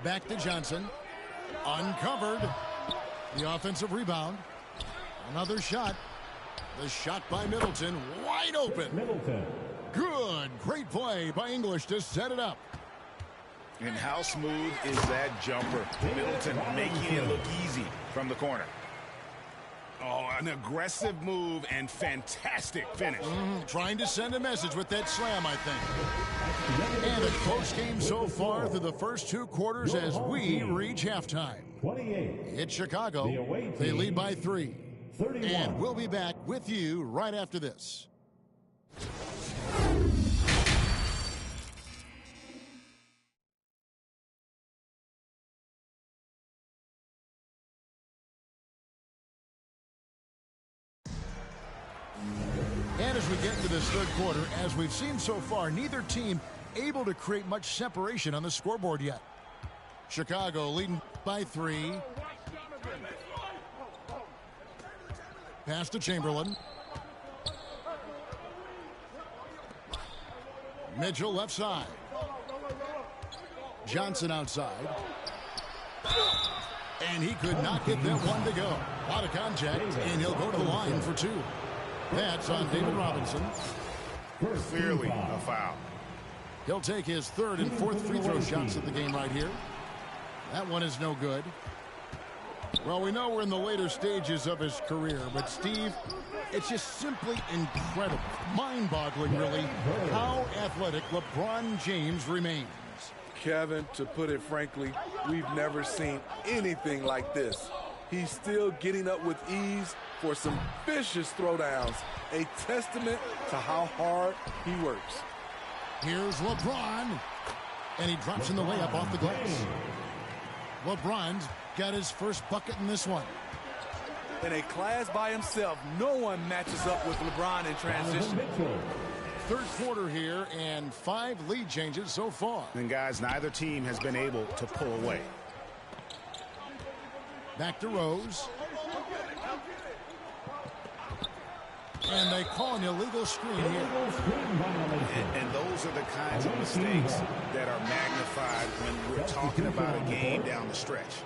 F: Back to Johnson. Uncovered. The offensive rebound. Another shot. The shot by Middleton. Wide open.
D: Middleton.
F: Good. Great play by English to set it up.
G: And how smooth is that jumper? Middleton making it look easy from the corner. Oh, an aggressive move and fantastic finish.
F: Trying to send a message with that slam, I think. And a close game so far through the first 2 quarters as we reach halftime.
D: 28.
F: It's Chicago. They lead by 3.
D: 31.
F: And we'll be back with you right after this. And as we get into this 3rd quarter, as we've seen so far, neither team able to create much separation on the scoreboard yet. Chicago leading by 3. Pass to Chamberlain. Mitchell left side. Johnson outside. And he could not get that one to go. Out of contact, and he'll go to the line for 2. That's on David Robinson.
G: Clearly a foul.
F: He'll take his 3rd and 4th free throw shots of the game right here. That one is no good. Well, we know we're in the later stages of his career, but Steve, it's just simply incredible, mind-boggling really, how athletic LeBron James remains.
H: Kevin, to put it frankly, we've never seen anything like this. He's still getting up with ease for some vicious throwdowns, a testament to how hard he works.
F: Here's LeBron, and he drops in the layup off the glass. LeBron's got his first bucket in this one.
I: In a class by himself, no one matches up with LeBron in transition.
F: 3rd quarter here, and 5 lead changes so far.
G: And guys, neither team has been able to pull away.
F: Back to Rose. And they call an illegal screen here.
G: And those are the kinds of mistakes that are magnified when we're talking about a game down the stretch.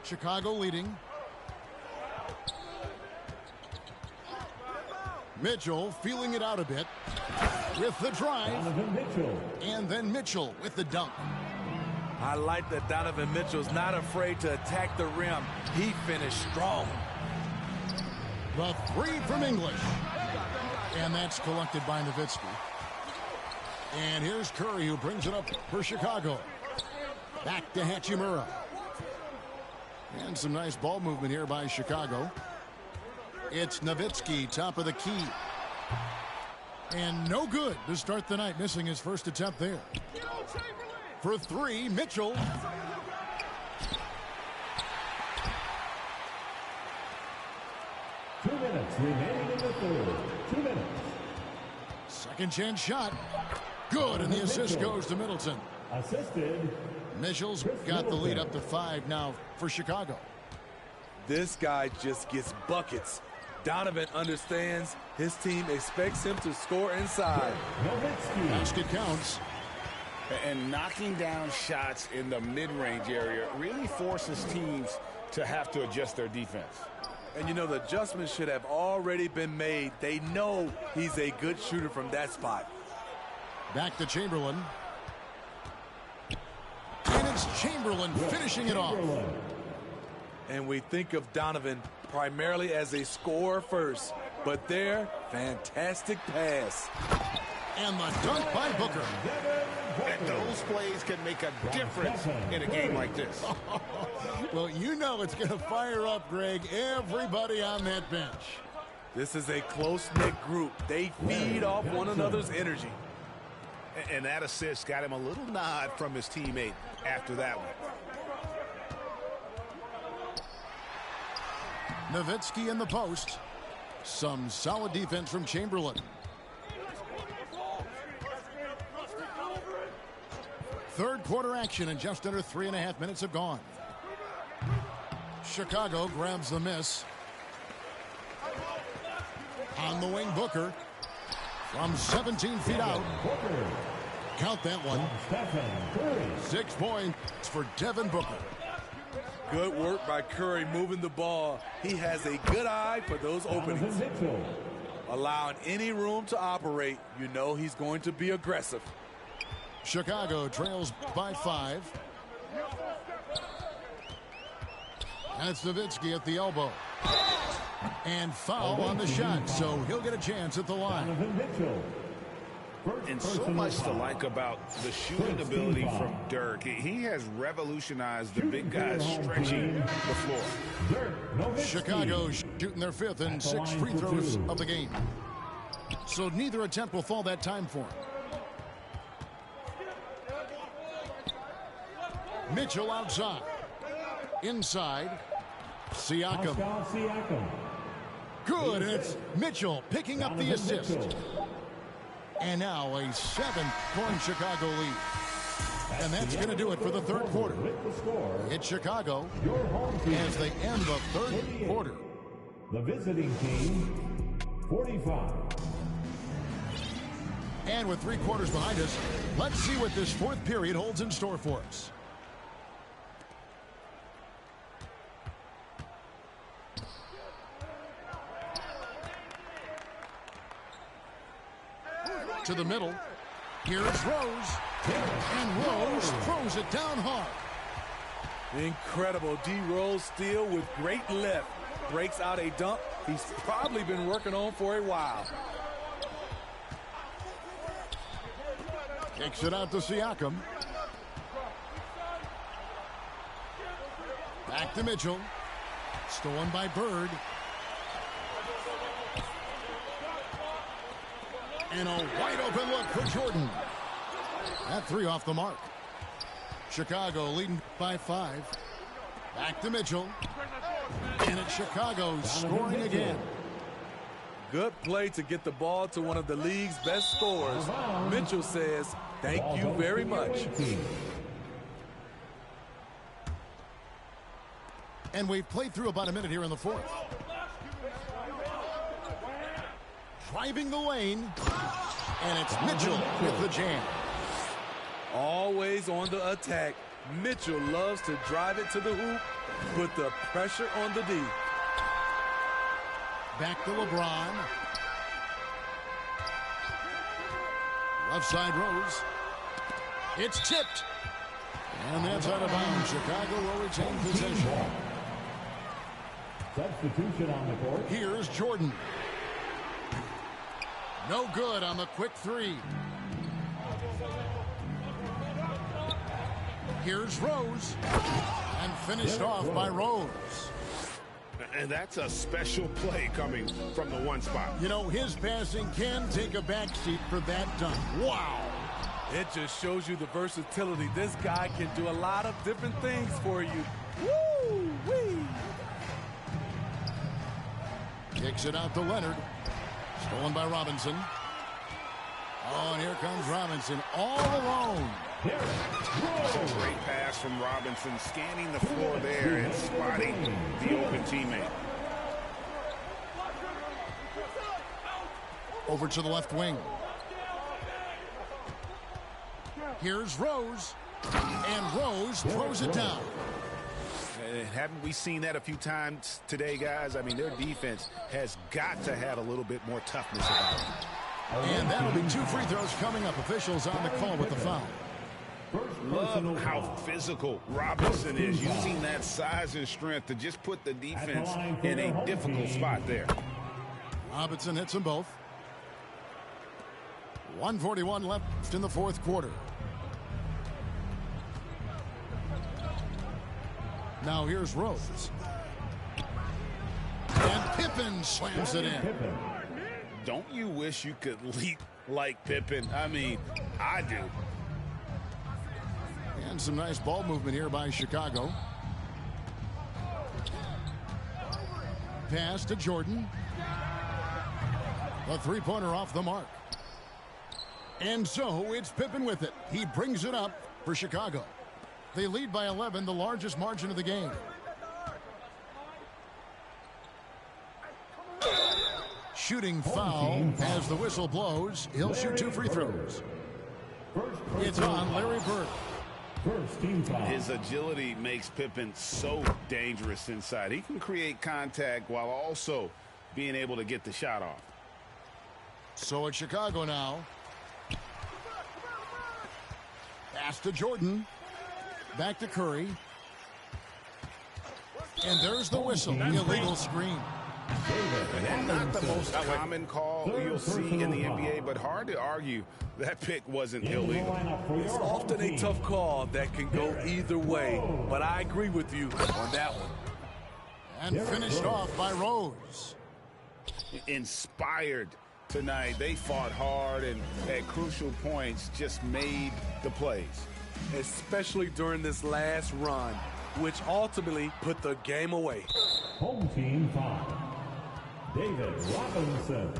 F: Chicago leading. Mitchell feeling it out a bit with the drive. And then Mitchell with the dunk.
I: I like that Donovan Mitchell's not afraid to attack the rim. He finished strong.
F: The 3 from English. And that's collected by Nowitzki. And here's Curry, who brings it up for Chicago. Back to Hachimura. And some nice ball movement here by Chicago. It's Nowitzki, top of the key. And no good to start the night, missing his first attempt there. For 3, Mitchell.
D: Two minutes remaining in the 3rd. 2 minutes.
F: Second chance shot. Good, and the assist goes to Middleton.
D: Assisted.
F: Mitchell's got the lead up to 5 now for Chicago.
I: This guy just gets buckets. Donovan understands his team expects him to score inside.
F: Basket counts.
G: And knocking down shots in the mid-range area really forces teams to have to adjust their defense.
I: And you know, the adjustments should have already been made. They know he's a good shooter from that spot.
F: Back to Chamberlain. And it's Chamberlain finishing it off.
I: And we think of Donovan primarily as a scorer first, but there, fantastic pass.
F: And the dunk by Booker.
G: that those plays can make a difference in a game like this.
F: Well, you know it's going to fire up, Greg, everybody on that bench.
I: This is a close-knit group. They feed off one another's energy.
G: And that assist got him a little nod from his teammate after that one.
F: Nowitzki in the post. Some solid defense from Chamberlain. Third quarter action, and just under 3.5 minutes have gone. Chicago grabs the miss. On the wing, Booker. From 17 feet out. Count that one. 6 points for Devin Booker.
I: Good work by Curry moving the ball. He has a good eye for those openings. Allowing any room to operate, you know he's going to be aggressive.
F: Chicago trails by 5. And it's Nowitzki at the elbow. And foul on the shot, so he'll get a chance at the line.
G: And so much to like about the shooting ability from Dirk. He has revolutionized the big guys stretching the floor.
F: Chicago shooting their 5th and 6th free throws of the game. So neither attempt will fall that time for him. Mitchell outside. Inside. Siakam. Good, and it's Mitchell picking up the assist. And now a 7-point Chicago lead. And that's going to do it for the third quarter. It's Chicago as they end the third quarter.
D: The visiting team, 45.
F: And with 3 quarters behind us, let's see what this fourth period holds in store for us. To the middle. Here's Rose. And Rose throws it down hard.
I: Incredible. D. Rose steal with great lift. Breaks out a dunk he's probably been working on for a while.
F: Kicks it out to Siakam. Back to Mitchell. Stolen by Bird. And a wide open look for Jordan. That 3 off the mark. Chicago leading by 5. Back to Mitchell. And it's Chicago scoring again.
I: Good play to get the ball to one of the league's best scorers. Mitchell says, thank you very much.
F: And we've played through about a minute here in the fourth. Driving the lane. And it's Mitchell with the jam.
I: Always on the attack. Mitchell loves to drive it to the hoop, put the pressure on the D.
F: Back to LeBron. Left side Rose. It's tipped. And that's out of bounds. Chicago will retain possession.
D: Substitution on the court.
F: Here's Jordan. No good on the quick 3. Here's Rose. And finished off by Rose.
G: And that's a special play coming from the one spot.
F: You know, his passing can take a backseat for that dunk. Wow.
I: It just shows you the versatility. This guy can do a lot of different things for you. Woo-wee.
F: Kicks it out to Leonard. Stolen by Robinson. Oh, and here comes Robinson all alone.
G: That's a great pass from Robinson, scanning the floor there and spotting the open teammate.
F: Over to the left wing. Here's Rose. And Rose throws it down.
G: Haven't we seen that a few times today, guys? I mean, their defense has got to have a little bit more toughness about it.
F: And that'll be 2 free throws coming up. Officials on the call with the foul.
G: Love how physical Robinson is. You've seen that size and strength to just put the defense in a difficult spot there.
F: Robinson hits them both. 1:41 left in the fourth quarter. Now here's Rose. And Pippen slams it in.
G: Don't you wish you could leap like Pippen? I mean, I do.
F: And some nice ball movement here by Chicago. Pass to Jordan. A three-pointer off the mark. And so it's Pippen with it. He brings it up for Chicago. They lead by 11, the largest margin of the game. Shooting foul as the whistle blows. He'll shoot 2 free throws. It's on Larry Bird.
D: First team foul.
G: His agility makes Pippen so dangerous inside. He can create contact while also being able to get the shot off.
F: So it's Chicago now. Pass to Jordan. Back to Curry. And there's the whistle. Illegal screen.
G: And not the most common call you'll see in the NBA, but hard to argue that pick wasn't illegal.
I: It's often a tough call that can go either way, but I agree with you on that one.
F: And finished off by Rose.
G: Inspired tonight. They fought hard and at crucial points just made the plays.
I: Especially during this last run, which ultimately put the game away.
D: Home team foul. David Robinson.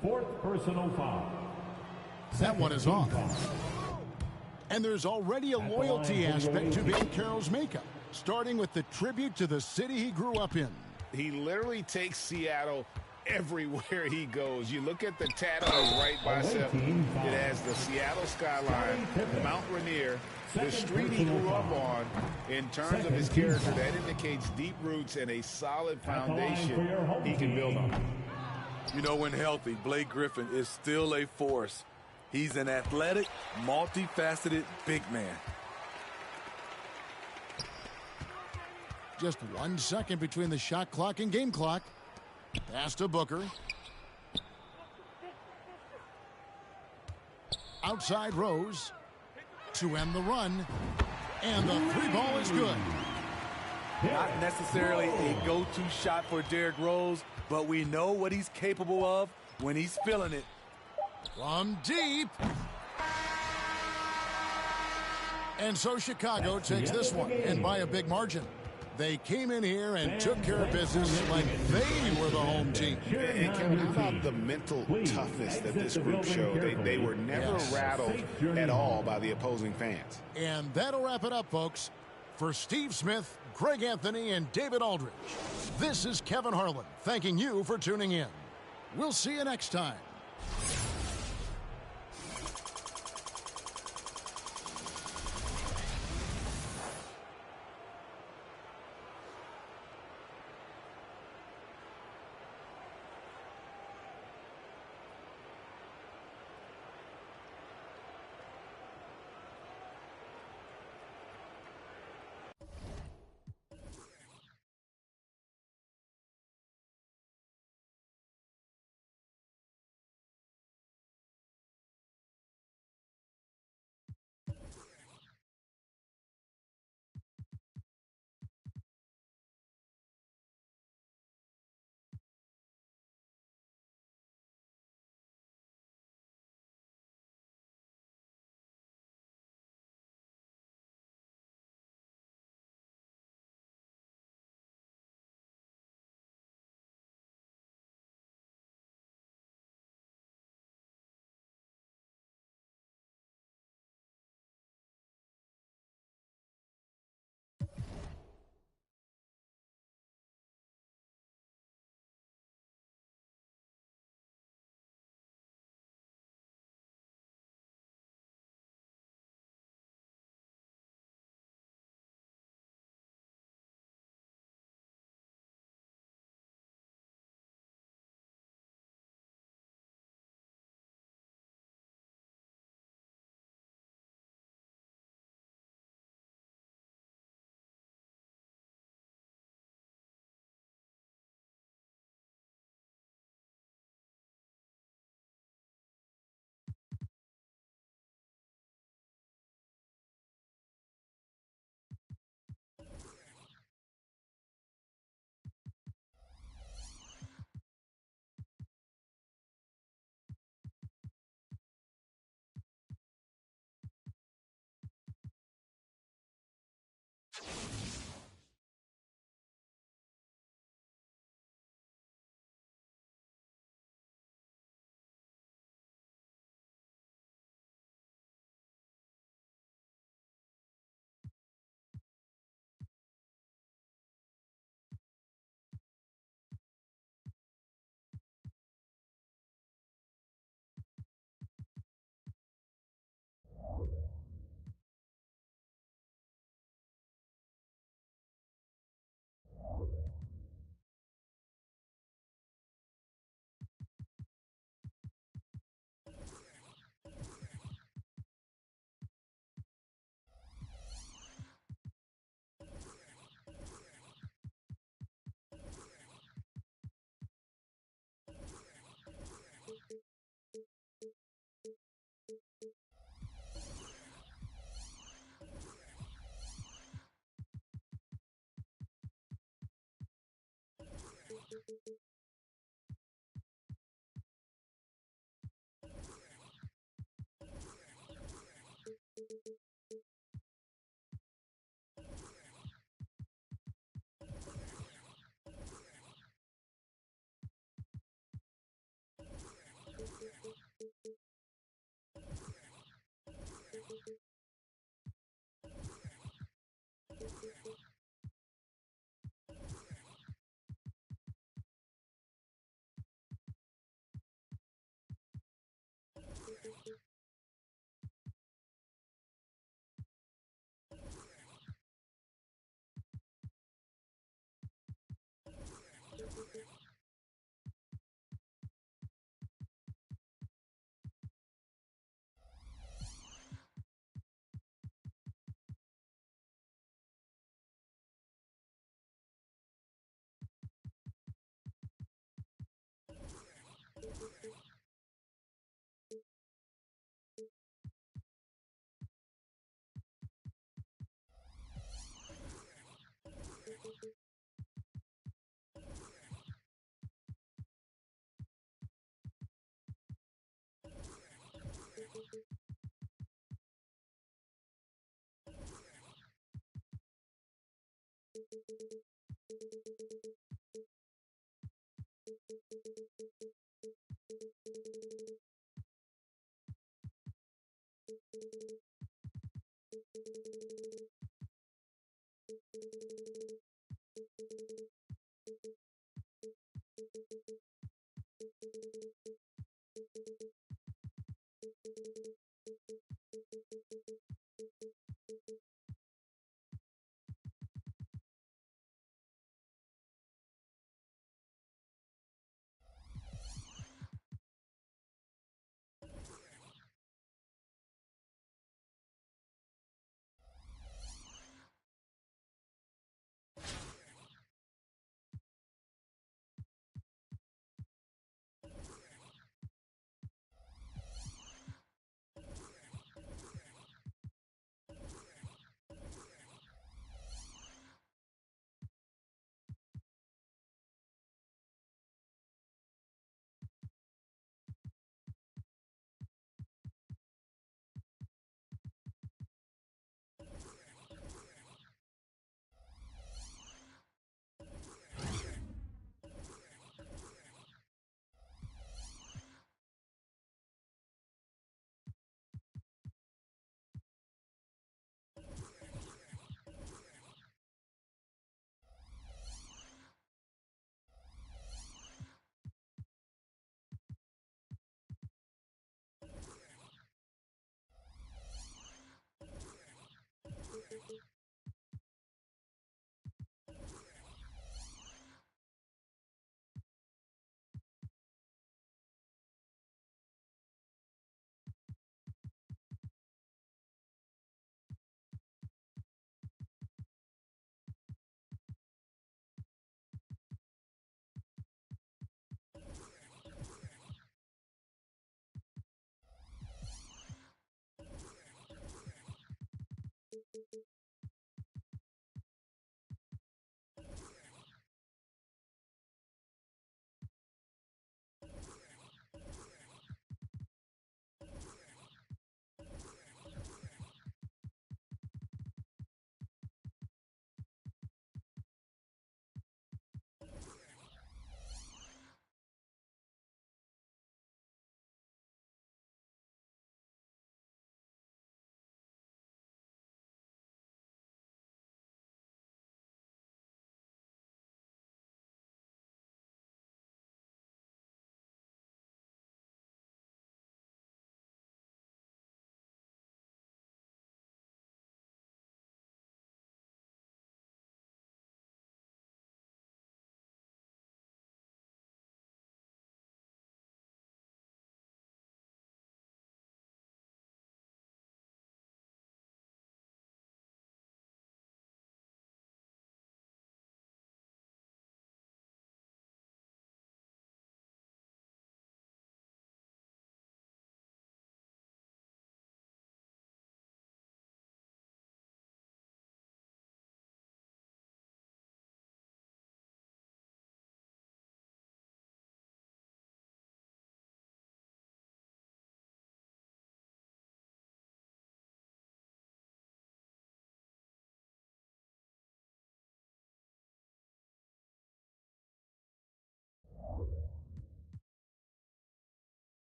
D: Fourth personal foul.
F: That one is off. And there's already a loyalty aspect to being Carroll's makeup, starting with the tribute to the city he grew up in.
G: He literally takes Seattle everywhere he goes. You look at the tat on his right bicep, it has the Seattle skyline, Mount Rainier, the street he grew up on. In terms of his character, that indicates deep roots and a solid foundation he can build on.
I: You know, when healthy, Blake Griffin is still a force. He's an athletic, multifaceted big man.
F: Just 1 second between the shot clock and game clock. Pass to Booker. Outside Rose to end the run. And the three ball is good.
I: Not necessarily a go-to shot for Derrick Rose, but we know what he's capable of when he's feeling it.
F: From deep. And so Chicago takes this one, and by a big margin. They came in here and took care of business like they were the home team.
G: And Kevin, how about the mental toughness that this group showed? They were never rattled at all by the opposing fans.
F: And that'll wrap it up, folks. For Steve Smith, Greg Anthony, and David Aldridge, this is Kevin Harlan thanking you for tuning in. We'll see you next time.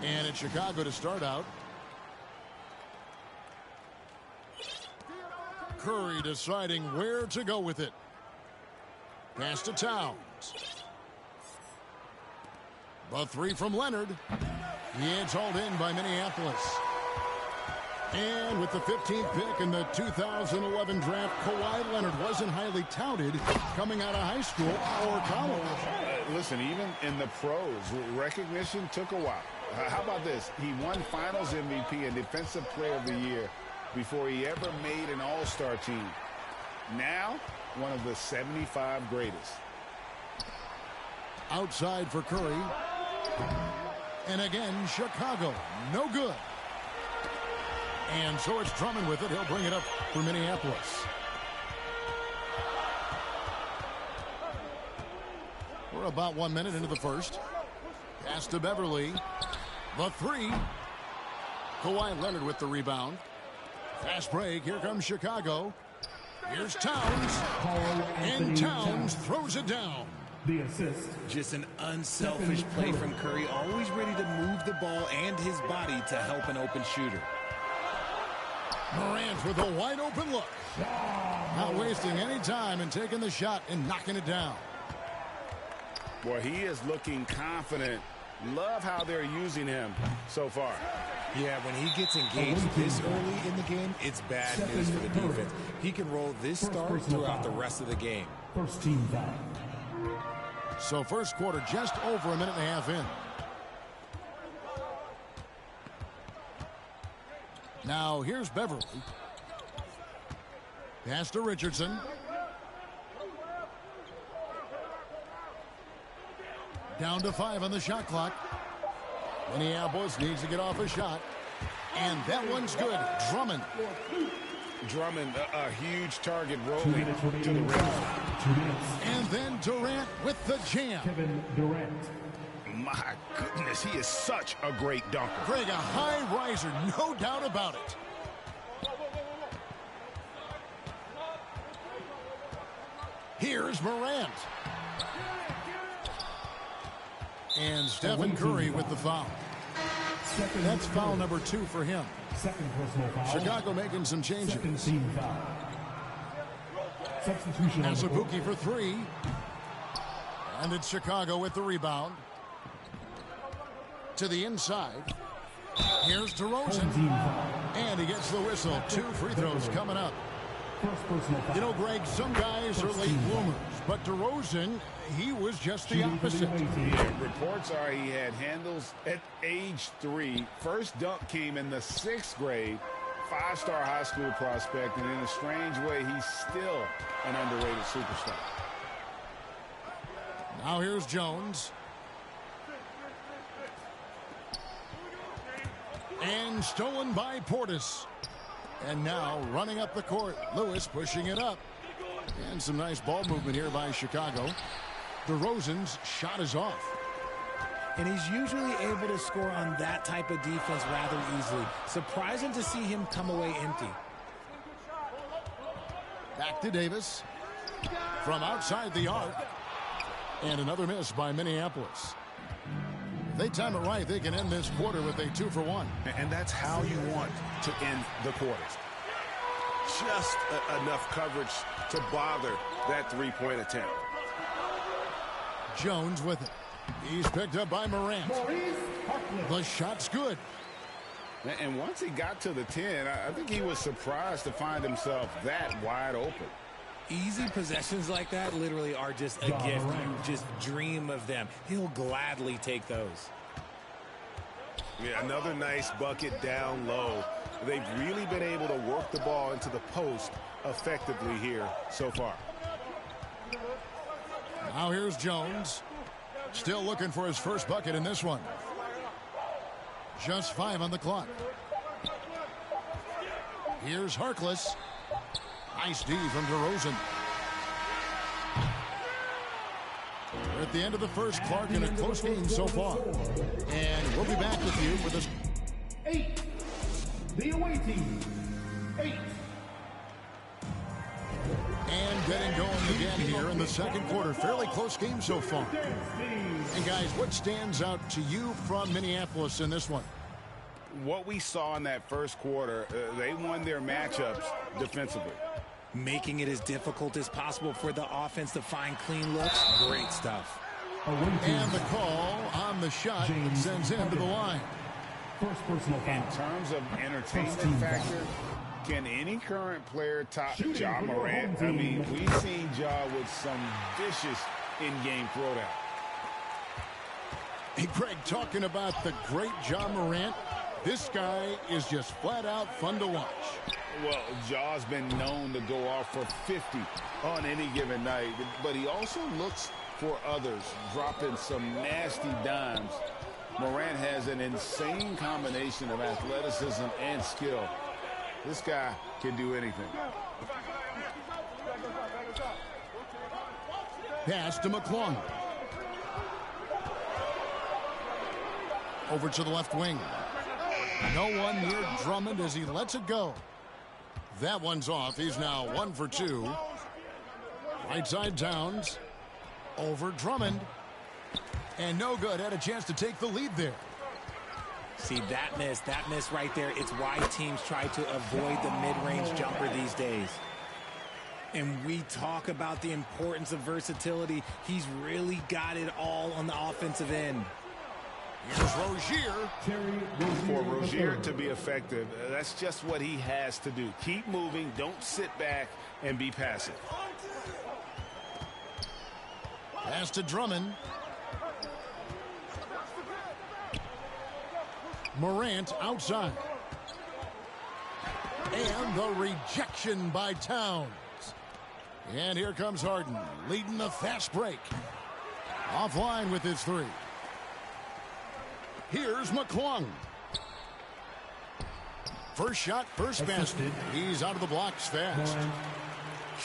F: And it's Chicago to start out. Curry deciding where to go with it. Pass to Towns. The three from Leonard. It's hauled in by Minneapolis. And with the 15th pick in the 2011 draft, Kawhi Leonard wasn't highly touted coming out of high school or college.
G: Listen, even in the pros, recognition took a while. How about this? He won Finals MVP and Defensive Player of the Year before he ever made an All-Star team. Now, one of the 75 greatest.
F: Outside for Curry. And again, Chicago. No good. And so it's Drummond with it. He'll bring it up for Minneapolis. We're about 1 minute into the first. Pass to Beverly. The three. Kawhi Leonard with the rebound. Fast break. Here comes Chicago. Here's Towns. And Towns throws it down.
D: The assist.
C: Just an unselfish play from Curry, always ready to move the ball and his body to help an open shooter.
F: Morant with a wide open look. Not wasting any time and taking the shot and knocking it down.
G: Boy, he is looking confident. Love how they're using him so far.
C: Yeah, when he gets engaged this early in the game, it's bad news for the defense. He can roll this start throughout the rest of the game.
D: First team foul.
F: So first quarter just over a minute and a half in. Now here's Beverly. Pass to Richardson. Down to 5 on the shot clock. Minneapolis needs to get off a shot. And that one's good. Drummond.
G: Drummond, a huge target rolling to the rim.
F: And then Durant with the jam.
D: Kevin Durant.
G: My goodness, he is such a great dunker.
F: Greg, a high riser, no doubt about it. Here's Morant. And Stephen Curry with the foul. That's foul number 2 for him.
D: Second personal foul.
F: Chicago making some changes.
D: Second team foul. Substitution.
F: Azubuike for 3. And it's Chicago with the rebound. To the inside. Here's DeRozan. And he gets the whistle. 2 free throws coming up.
D: First personal foul.
F: You know, Greg, some guys are late bloomers, but DeRozan, he was just the opposite.
G: Yeah, reports are he had handles at age 3. First dunk came in the 6th grade. 5-star high school prospect, and in a strange way, he's still an underrated superstar.
F: Now here's Jones. And stolen by Portis. And now running up the court, Lewis pushing it up. And some nice ball movement here by Chicago. DeRozan's shot is off.
C: And he's usually able to score on that type of defense rather easily. Surprising to see him come away empty.
F: Back to Davis. From outside the arc. And another miss by Minneapolis. If they time it right, they can end this quarter with a 2-for-1.
G: And that's how you want to end the quarters. Just enough coverage to bother that three-point attempt.
F: Jones with it. He's picked up by Morant. The shot's good.
G: And once he got to the 10, I think he was surprised to find himself that wide open.
C: Easy possessions like that literally are just a gift. You just dream of them. He'll gladly take those.
G: Yeah, another nice bucket down low. They've really been able to work the ball into the post effectively here so far.
F: Now here's Jones. Still looking for his first bucket in this one. Just 5 on the clock. Here's Harkless. Nice D from DeRozan. We're at the end of the first. Clark in a close game so far. And we'll be back with you with a
D: 8. The away team. 8.
F: And getting going again here in the second quarter. Fairly close game so far. And guys, what stands out to you from Minneapolis in this one?
G: What we saw in that first quarter, they won their matchups defensively.
C: Making it as difficult as possible for the offense to find clean looks. Great stuff.
F: And the call on the shot sends him to the line.
D: First personal foul.
G: In terms of entertainment factor, can any current player top Ja Morant? I mean, we've seen Ja with some vicious in-game throwdown.
F: Hey, Greg, talking about the great Ja Morant, this guy is just flat out fun to watch.
G: Well, Ja's been known to go off for 50 on any given night, but he also looks for others, dropping some nasty dimes. Morant has an insane combination of athleticism and skill. This guy can do anything.
F: Pass to McClung. Over to the left wing. No one near Drummond as he lets it go. That one's off. He's now 1 for 2. Right side Towns. Over Drummond. And no good. Had a chance to take the lead there.
C: See, that miss right there. It's why teams try to avoid the mid-range jumper these days. And we talk about the importance of versatility. He's really got it all on the offensive end.
F: Here's Rozier.
G: For Rozier to be effective, that's just what he has to do. Keep moving. Don't sit back and be passive.
F: Pass to Drummond. Morant outside. And the rejection by Towns. And here comes Harden, leading the fast break. Offline with his three. Here's McClung. First shot, first basket. He's out of the blocks fast.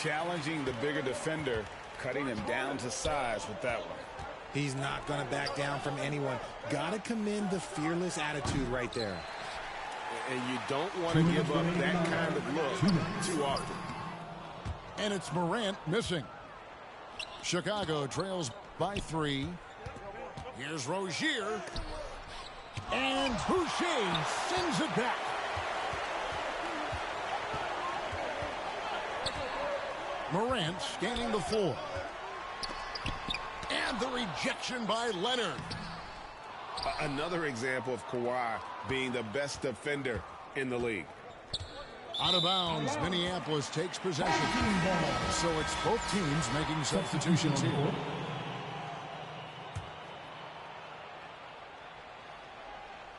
G: Challenging the bigger defender, cutting him down to size with that one.
C: He's not going to back down from anyone. Got to commend the fearless attitude right there.
G: And you don't want to give up that kind of look too often.
F: And it's Morant missing. Chicago trails by 3. Here's Rozier. And Boucher sends it back. Morant scanning the floor. And the rejection by Leonard.
G: Another example of Kawhi being the best defender in the league.
F: Out of bounds, Minneapolis takes possession. So it's both teams making substitutions here.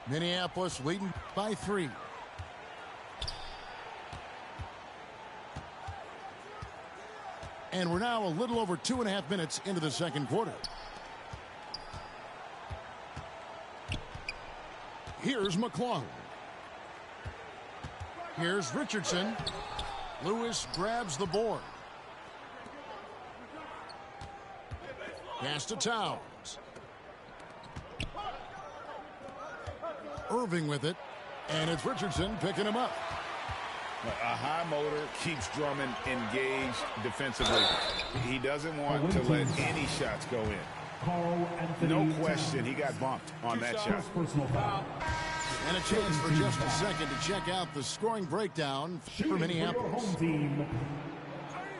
F: Minneapolis leading by 3. And we're now a little over 2.5 minutes into the second quarter. Here's McClung. Here's Richardson. Lewis grabs the board. Pass to Towns. Irving with it. And it's Richardson picking him up.
G: A high motor keeps Drummond engaged defensively. He doesn't want to let any shots go in. No question, he got bumped on that shot.
F: And a chance for just a second to check out the scoring breakdown for Minneapolis.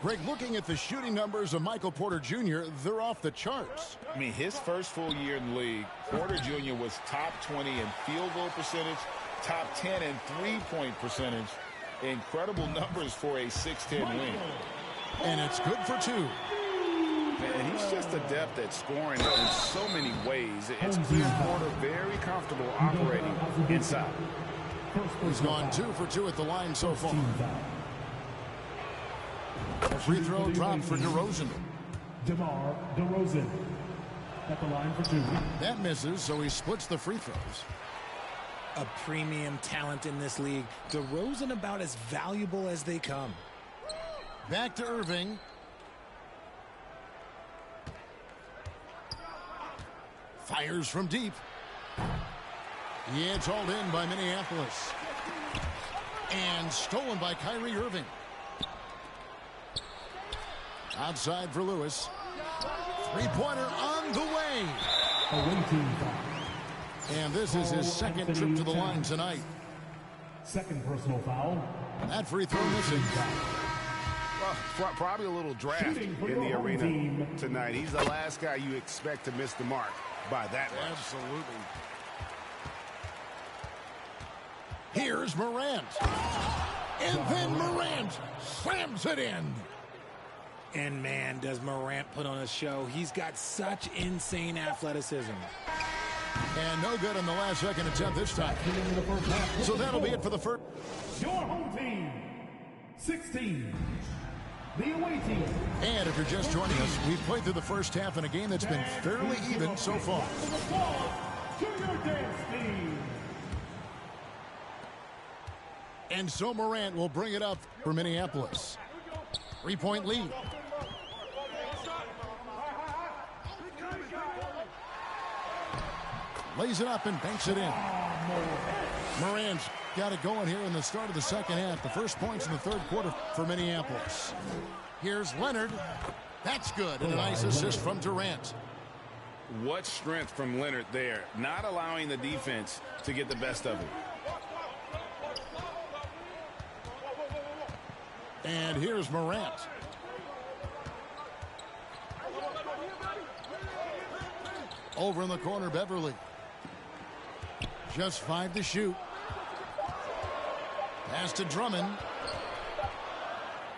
F: Greg, looking at the shooting numbers of Michael Porter Jr., they're off the charts.
G: I mean, his first full year in the league, Porter Jr. was top 20 in field goal percentage, top 10 in three-point percentage. Incredible numbers for a 6'10" wing.
F: And it's good for 2.
G: And he's just adept at scoring in so many ways. It's clear Porter very comfortable operating inside.
F: He's gone 2 for 2 at the line so far. A free throw dropped for DeRozan.
D: DeMar DeRozan at the line for 2.
F: That misses, so he splits the free throws.
C: A premium talent in this league. DeRozan about as valuable as they come.
F: Back to Irving. Fires from deep. Yeah, it's hauled in by Minneapolis. And stolen by Kyrie Irving. Outside for Lewis. Three-pointer on the way. And this is his second trip to the line tonight.
D: Second personal foul.
F: That free throw missing.
G: Well, probably a little draft in the arena tonight. He's the last guy you expect to miss the mark by that much.
F: Absolutely. Here's Morant. And then Morant slams it in.
C: And man, does Morant put on a show. He's got such insane athleticism.
F: And no good in the last second attempt this time. So that'll be it for the first.
D: Your home team, 16. The away team.
F: And if you're just joining us, we've played through the first half in a game that's been fairly even so far.
D: To your dance team.
F: And so Morant will bring it up for Minneapolis. 3-point lead. Lays it up and banks it in. Morant's got it going here in the start of the second half. The first points in the third quarter for Minneapolis. Here's Leonard. That's good. And a nice assist from Durant.
G: What strength from Leonard there. Not allowing the defense to get the best of it.
F: And here's Morant. Over in the corner, Beverly. Just 5 to shoot. Pass to Drummond.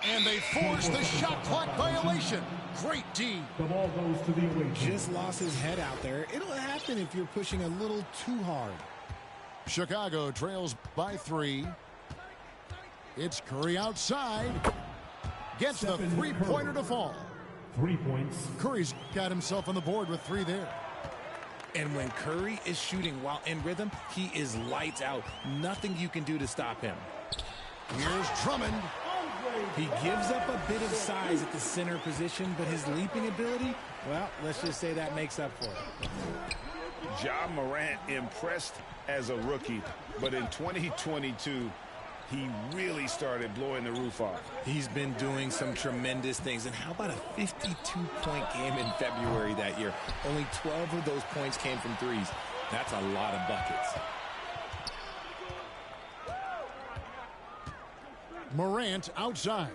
F: And they force the shot clock violation. Great D.
D: The ball goes to the away team.
C: Just lost his head out there. It'll happen if you're pushing a little too hard.
F: Chicago trails by 3. It's Curry outside. Gets the three-pointer to fall.
D: 3 points.
F: Curry's got himself on the board with 3 there.
C: And when Curry is shooting while in rhythm, he is lights out. Nothing you can do to stop him.
F: Here's Drummond.
C: He gives up a bit of size at the center position, but his leaping ability, well, let's just say that makes up for it.
G: Ja Morant impressed as a rookie, but in 2022, he really started blowing the roof off.
C: He's been doing some tremendous things. And how about a 52-point game in February that year? Only 12 of those points came from threes. That's a lot of buckets.
F: Morant outside.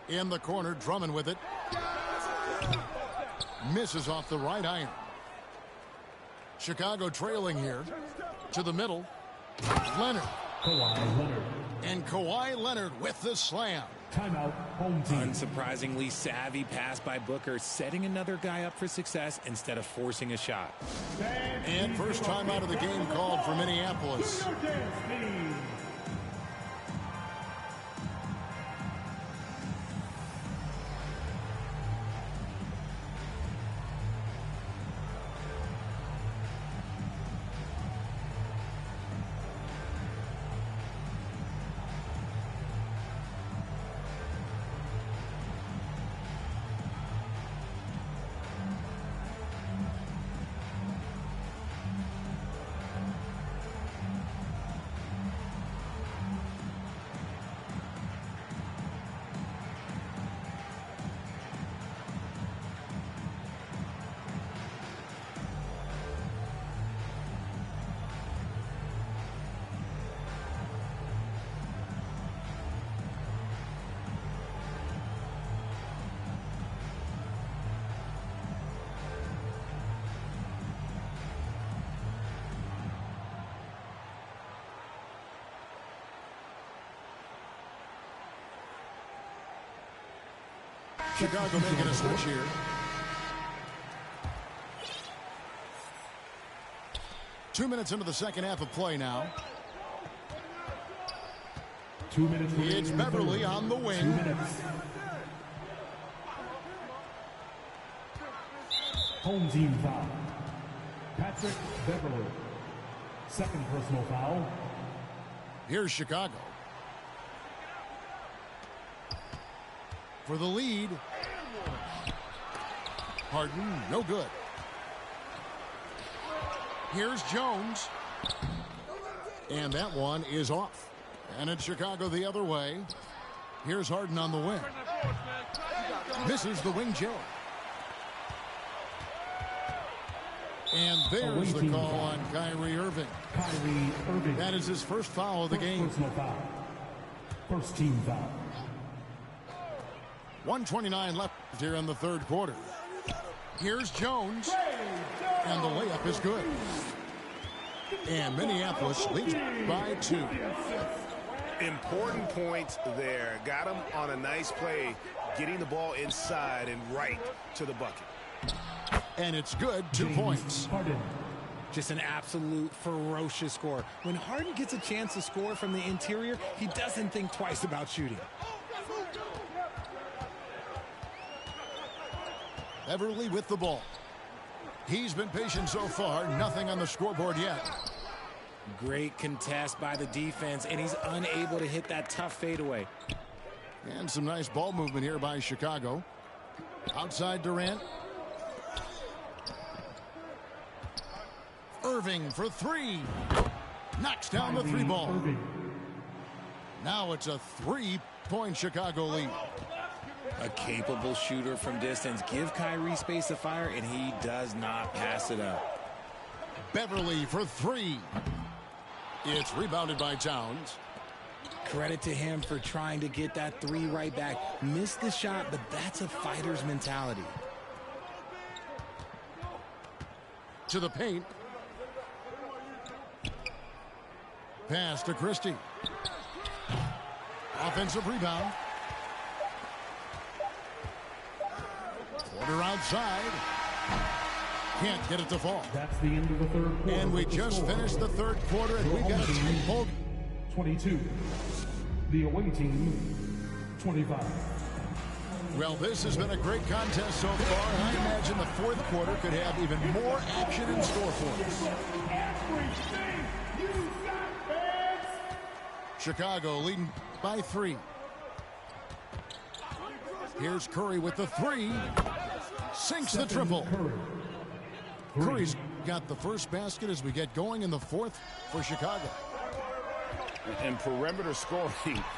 F: In the corner, Drummond with it. Misses off the right iron. Chicago trailing here. To the middle. Leonard.
D: Kawhi Leonard.
F: And Kawhi Leonard with the slam.
D: Timeout, home team.
C: Unsurprisingly savvy pass by Booker, setting another guy up for success instead of forcing a shot.
F: And first time out of the game called for Minneapolis. Chicago making a switch here. Two minutes into the second half of play now.
D: 2 minutes.
F: It's Beverly on the wing.
D: 2 minutes. Home team foul. Patrick Beverly. Second personal foul.
F: Here's Chicago. For the lead. Harden, no good. Here's Jones. And that one is off. And it's Chicago the other way. Here's Harden on the wing. Misses the wing J. And there's the call on Kyrie Irving. That is his first foul of the game.
D: First team foul.
F: 1:29 left here in the third quarter. Here's Jones. And the layup is good. And Minneapolis leads by 2.
G: Important points there. Got him on a nice play, getting the ball inside and right to the bucket.
F: And it's good, 2 points.
D: Harden.
C: Just an absolute ferocious score. When Harden gets a chance to score from the interior, he doesn't think twice about shooting.
F: Beverly with the ball. He's been patient so far. Nothing on the scoreboard yet.
C: Great contest by the defense, and he's unable to hit that tough fadeaway.
F: And some nice ball movement here by Chicago. Outside Durant. Irving for 3. Knocks down the 3 ball. Now it's a 3-point Chicago lead.
C: A capable shooter from distance. Give Kyrie space to fire, and he does not pass it up.
F: Beverly for 3. It's rebounded by Towns.
C: Credit to him for trying to get that 3 right back. Missed the shot, but that's a fighter's mentality.
F: To the paint. Pass to Christie. Offensive rebound. Porter outside. Can't get it to fall.
D: That's the end of the third quarter.
F: And we just finished the third quarter, and we got a tight ball.
D: 22. The away team, 25.
F: Well, this has been a great contest so far, and I imagine the fourth quarter could have even more action in store for us. Chicago leading by 3. Here's Curry with the 3. Sinks the triple. Curry's got the first basket as we get going in the fourth for Chicago.
G: And perimeter scoring,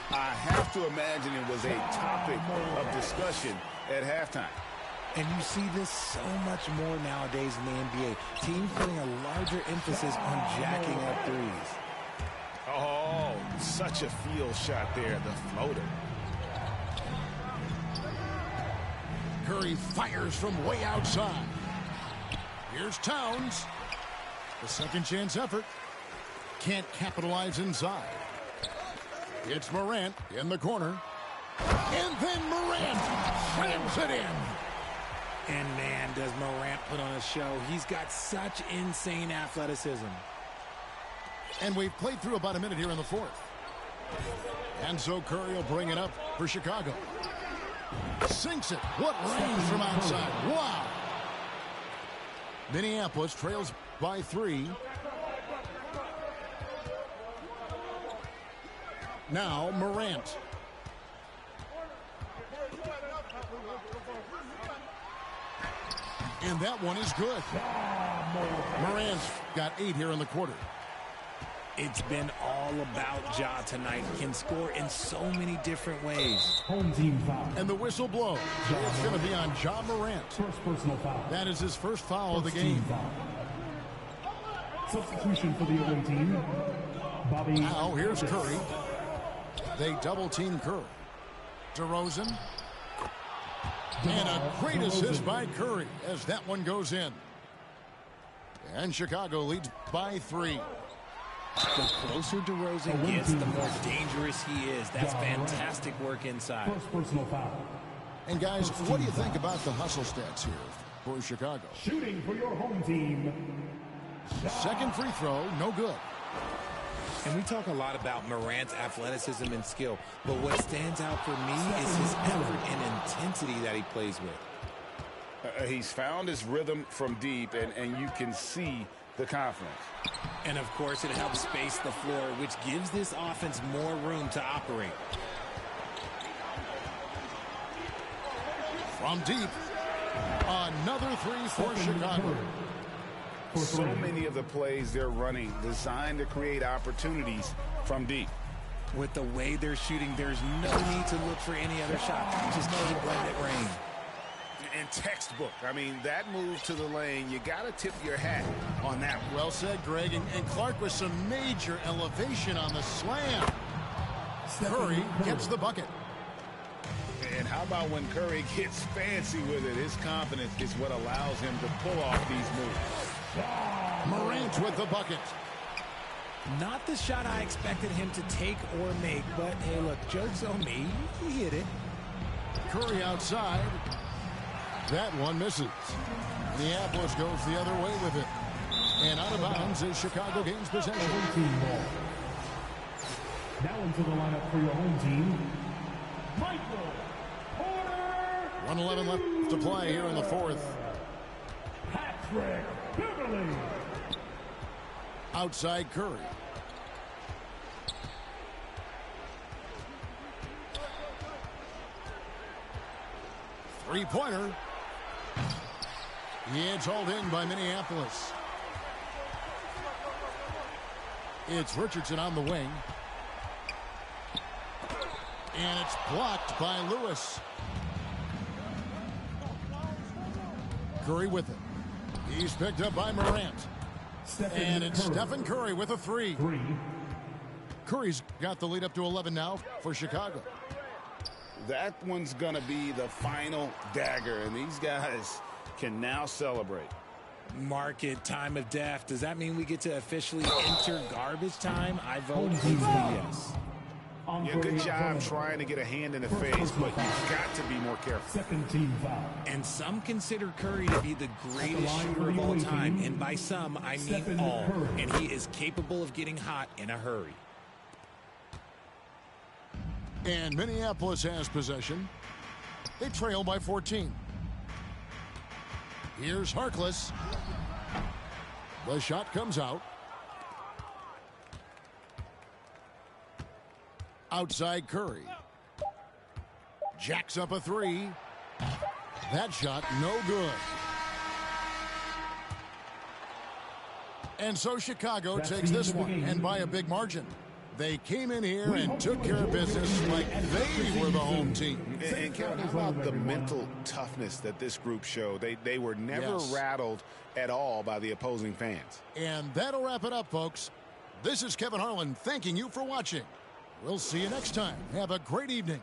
G: I have to imagine it was a topic of discussion at halftime.
C: And you see this so much more nowadays in the NBA. Teams putting a larger emphasis on jacking up threes.
G: Oh, such a field shot there, the floater.
F: Curry fires from way outside. Here's Towns. The second chance effort. Can't capitalize inside. It's Morant in the corner. And then Morant slams it in.
C: And man, does Morant put on a show. He's got such insane athleticism.
F: And we've played through about a minute here in the fourth. And so Curry will bring it up for Chicago. Sinks it. What range from outside. Wow. Minneapolis trails by 3. Now Morant. And that one is good. Morant's got 8 here in the quarter.
C: It's been all about Ja tonight. Can score in so many different ways.
D: Home team foul.
F: And the whistle blows. It's going to be on Ja Morant.
D: First personal foul.
F: That is his first foul of the
D: First
F: game.
D: team foul. Substitution for the away team. Bobby.
F: Now here's Curry. They double team Curry. DeRozan. And a great assist by Curry as that one goes in. And Chicago leads by 3.
C: The closer DeRozan gets, the more dangerous he is. That's fantastic work inside.
D: First personal foul.
F: And guys, what do you think about the hustle stats here for Chicago?
D: Shooting for your home team.
F: Second free throw, no good.
C: And we talk a lot about Morant's athleticism and skill, but what stands out for me is his effort and intensity that he plays with.
G: He's found his rhythm from deep, and you can see the confidence.
C: And of course, it helps space the floor, which gives this offense more room to operate.
F: From deep, another 3 for Chicago.
G: So many of the plays they're running designed to create opportunities from deep.
C: With the way they're shooting, there's no need to look for any other shot. Just keep letting it rain.
G: And textbook. I mean, that move to the lane, you got to tip your hat on that.
F: Well said, Greg. And Clark with some major elevation on the slam. Curry gets the bucket.
G: And how about when Curry gets fancy with it? His confidence is what allows him to pull off these moves.
F: Morant with the bucket.
C: Not the shot I expected him to take or make, but hey, look, joke's on me. He hit it.
F: Curry outside. That one misses. Minneapolis goes the other way with it. And out of bounds as Chicago gains possession.
D: Now into the lineup for your home team, Michael Porter.
F: 1:11 left to play here in the fourth.
D: Patrick Beverly.
F: Outside Curry. Three-pointer. It's hauled in by Minneapolis. It's Richardson on the wing. And it's blocked by Lewis. Curry with it. He's picked up by Morant. And it's Stephen Curry with a three. Curry's got the lead up to 11 now for Chicago.
G: That one's going to be the final dagger, and these guys can now celebrate.
C: Market time of death. Does that mean we get to officially enter garbage time? I vote easily yes.
G: Yeah, good job trying to get a hand in the face, but you've got to be more careful.
D: Second team foul.
C: And some consider Curry to be the greatest shooter of all time. And by some, I mean all. And he is capable of getting hot in a hurry.
F: And Minneapolis has possession. They trail by 14. Here's Harkless. The shot comes out. Outside Curry. Jacks up a three. That shot no good. And so Chicago takes this one, and by a big margin. They came in here and took care of business like they were the home team.
G: And Kevin, how about the mental toughness that this group showed? They were never rattled at all by the opposing fans.
F: And that'll wrap it up, folks. This is Kevin Harlan thanking you for watching. We'll see you next time. Have a great evening.